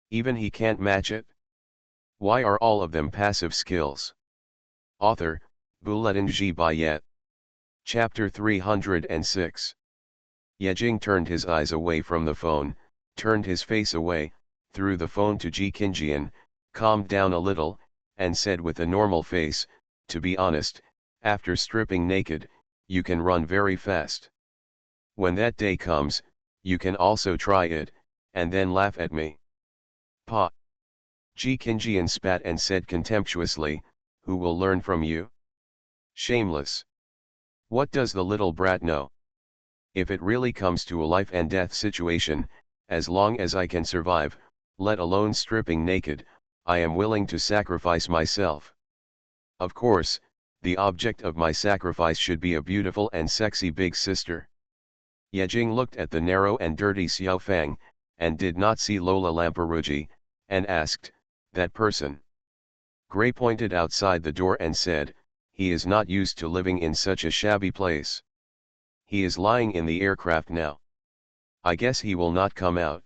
Even he can't match it? Why are all of them passive skills? Author, Bulletin Ji Bayet. Chapter 306. Yejing turned his eyes away from the phone, turned his face away, threw the phone to Ji Qingjian, calmed down a little, and said with a normal face, "To be honest, after stripping naked, you can run very fast. When that day comes, you can also try it, and then laugh at me." "Pa." Ji Qingjian spat and said contemptuously, "Who will learn from you? Shameless. What does the little brat know? If it really comes to a life and death situation, as long as I can survive, let alone stripping naked, I am willing to sacrifice myself. Of course, the object of my sacrifice should be a beautiful and sexy big sister." Yejing looked at the narrow and dirty Xiao Fang, and did not see Lola Lamperougi, and asked, "That person? Gray pointed outside the door and said, "He is not used to living in such a shabby place. He is lying in the aircraft now. I guess he will not come out."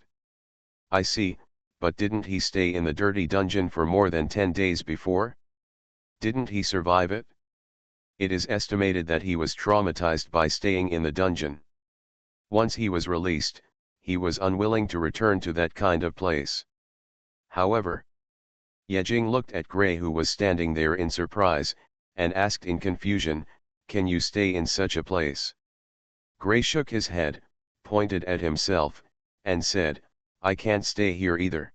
"I see, but didn't he stay in the dirty dungeon for more than 10 days before? Didn't he survive it? It is estimated that he was traumatized by staying in the dungeon. Once he was released, he was unwilling to return to that kind of place. However," Yejing looked at Gray, who was standing there in surprise, and asked in confusion, "Can you stay in such a place?" Gray shook his head, pointed at himself, and said, "I can't stay here either.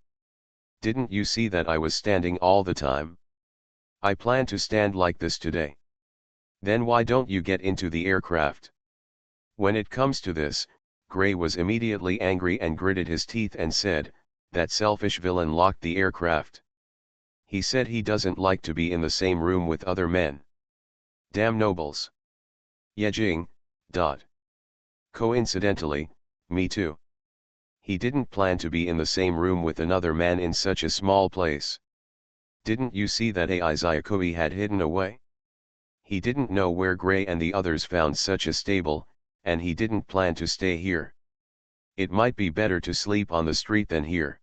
Didn't you see that I was standing all the time? I plan to stand like this today." "Then why don't you get into the aircraft?" When it comes to this, Gray was immediately angry and gritted his teeth and said, "That selfish villain locked the aircraft. He said he doesn't like to be in the same room with other men. Damn nobles." Yejing. Coincidentally, me too. He didn't plan to be in the same room with another man in such a small place. Didn't you see that Ai Zayakui had hidden away? He didn't know where Gray and the others found such a stable, and he didn't plan to stay here. It might be better to sleep on the street than here."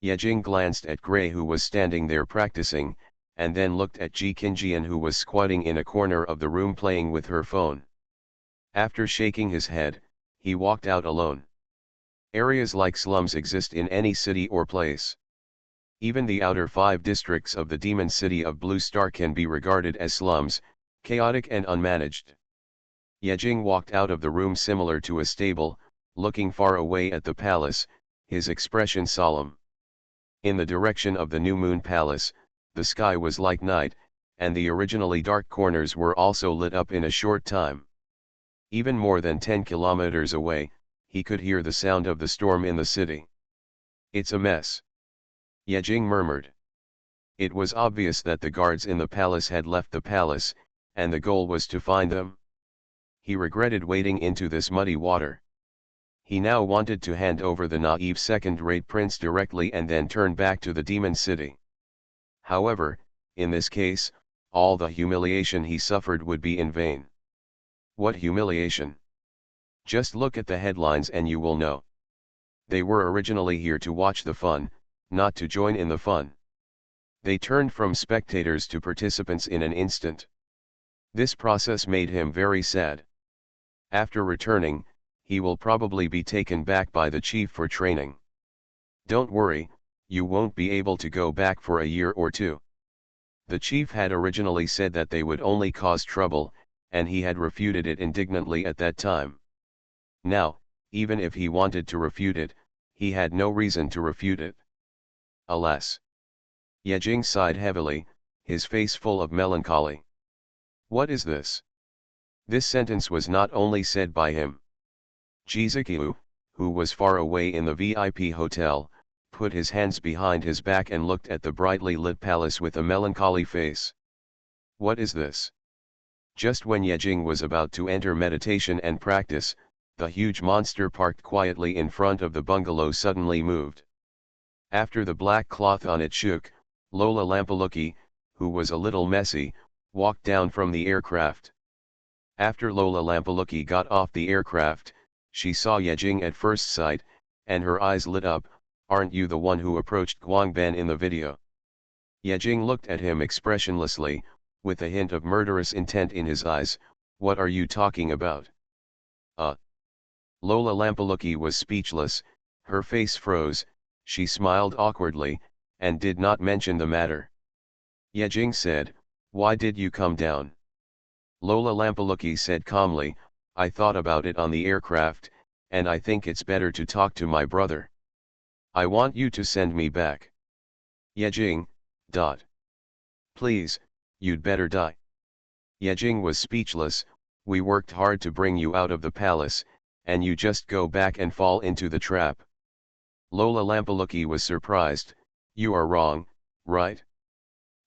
Yejing glanced at Gray, who was standing there practicing, and then looked at Ji Qingjian, who was squatting in a corner of the room playing with her phone. After shaking his head, he walked out alone. Areas like slums exist in any city or place. Even the outer 5 districts of the demon city of Blue Star can be regarded as slums, chaotic and unmanaged. Yejing walked out of the room similar to a stable, looking far away at the palace, his expression solemn. In the direction of the New Moon Palace, the sky was like night, and the originally dark corners were also lit up in a short time. Even more than 10 kilometers away, he could hear the sound of the storm in the city. "It's a mess," Yejing murmured. It was obvious that the guards in the palace had left the palace, and the goal was to find them. He regretted wading into this muddy water. He now wanted to hand over the naive second-rate prince directly and then turn back to the demon city. However, in this case, all the humiliation he suffered would be in vain. What humiliation? Just look at the headlines and you will know. They were originally here to watch the fun, not to join in the fun. They turned from spectators to participants in an instant. This process made him very sad. After returning, he will probably be taken back by the chief for training. "Don't worry, you won't be able to go back for a year or two." The chief had originally said that they would only cause trouble, and he had refuted it indignantly at that time. Now, even if he wanted to refute it, he had no reason to refute it. Alas! Yejing sighed heavily, his face full of melancholy. What is this? This sentence was not only said by him. Jizukiu, who was far away in the VIP hotel, put his hands behind his back and looked at the brightly lit palace with a melancholy face. What is this? Just when Yejing was about to enter meditation and practice, the huge monster parked quietly in front of the bungalow suddenly moved. After the black cloth on it shook, Lola Lampaluki, who was a little messy, walked down from the aircraft. After Lola Lampaluki got off the aircraft, she saw Yejing at first sight, and her eyes lit up. Aren't you the one who approached Guangben in the video? Yejing looked at him expressionlessly, with a hint of murderous intent in his eyes. What are you talking about? Lola Lampaluki was speechless, her face froze, she smiled awkwardly, and did not mention the matter. Yejing said, why did you come down? Lola Lampaluki said calmly, I thought about it on the aircraft, and I think it's better to talk to my brother. I want you to send me back. Yejing. Please, you'd better die. Yejing was speechless. We worked hard to bring you out of the palace, and you just go back and fall into the trap. Lola Lampaluki was surprised. You are wrong, right?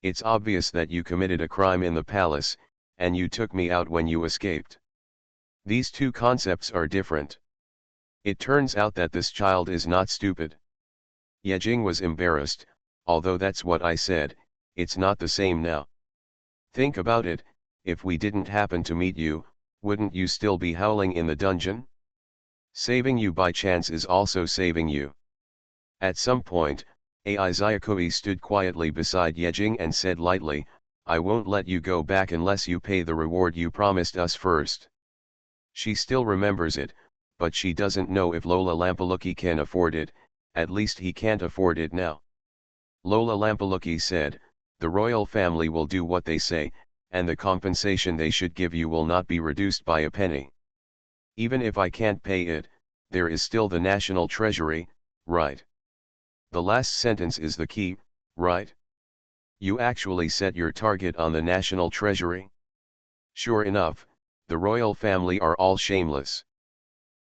It's obvious that you committed a crime in the palace, and you took me out when you escaped. These two concepts are different. It turns out that this child is not stupid. Yejing was embarrassed. Although that's what I said, it's not the same now. Think about it, if we didn't happen to meet you, wouldn't you still be howling in the dungeon? Saving you by chance is also saving you. At some point, Ai Zyakui stood quietly beside Yejing and said lightly, I won't let you go back unless you pay the reward you promised us first. She still remembers it, but she doesn't know if Lola Lampaluki can afford it, at least he can't afford it now. Lola Lampaluki said, the royal family will do what they say, and the compensation they should give you will not be reduced by a penny. Even if I can't pay it, there is still the national treasury, right? The last sentence is the key, right? You actually set your target on the national treasury? Sure enough, the royal family are all shameless.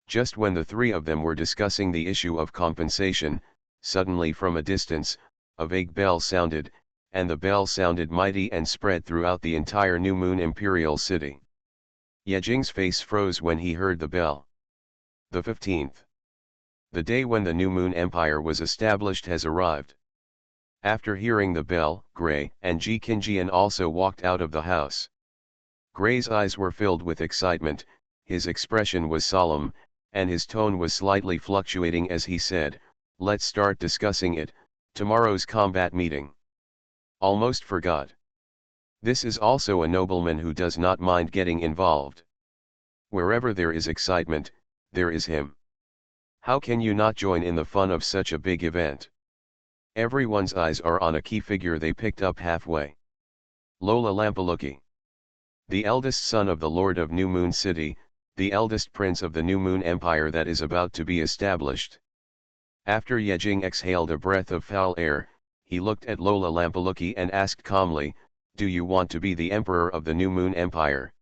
Just when the three of them were discussing the issue of compensation, suddenly from a distance, a vague bell sounded, and the bell sounded mighty and spread throughout the entire New Moon Imperial City. Yejing's face froze when he heard the bell. The 15th. The day when the New Moon Empire was established has arrived. After hearing the bell, Gray and Ji Qinjian also walked out of the house. Gray's eyes were filled with excitement, his expression was solemn, and his tone was slightly fluctuating as he said, let's start discussing it, tomorrow's combat meeting. Almost forgot. This is also a nobleman who does not mind getting involved. Wherever there is excitement, there is him. How can you not join in the fun of such a big event? Everyone's eyes are on a key figure they picked up halfway. Lola Lampaluki. The eldest son of the Lord of New Moon City, the eldest prince of the New Moon Empire that is about to be established. After Yejing exhaled a breath of foul air, he looked at Lola Lampaluki and asked calmly, do you want to be the emperor of the New Moon Empire?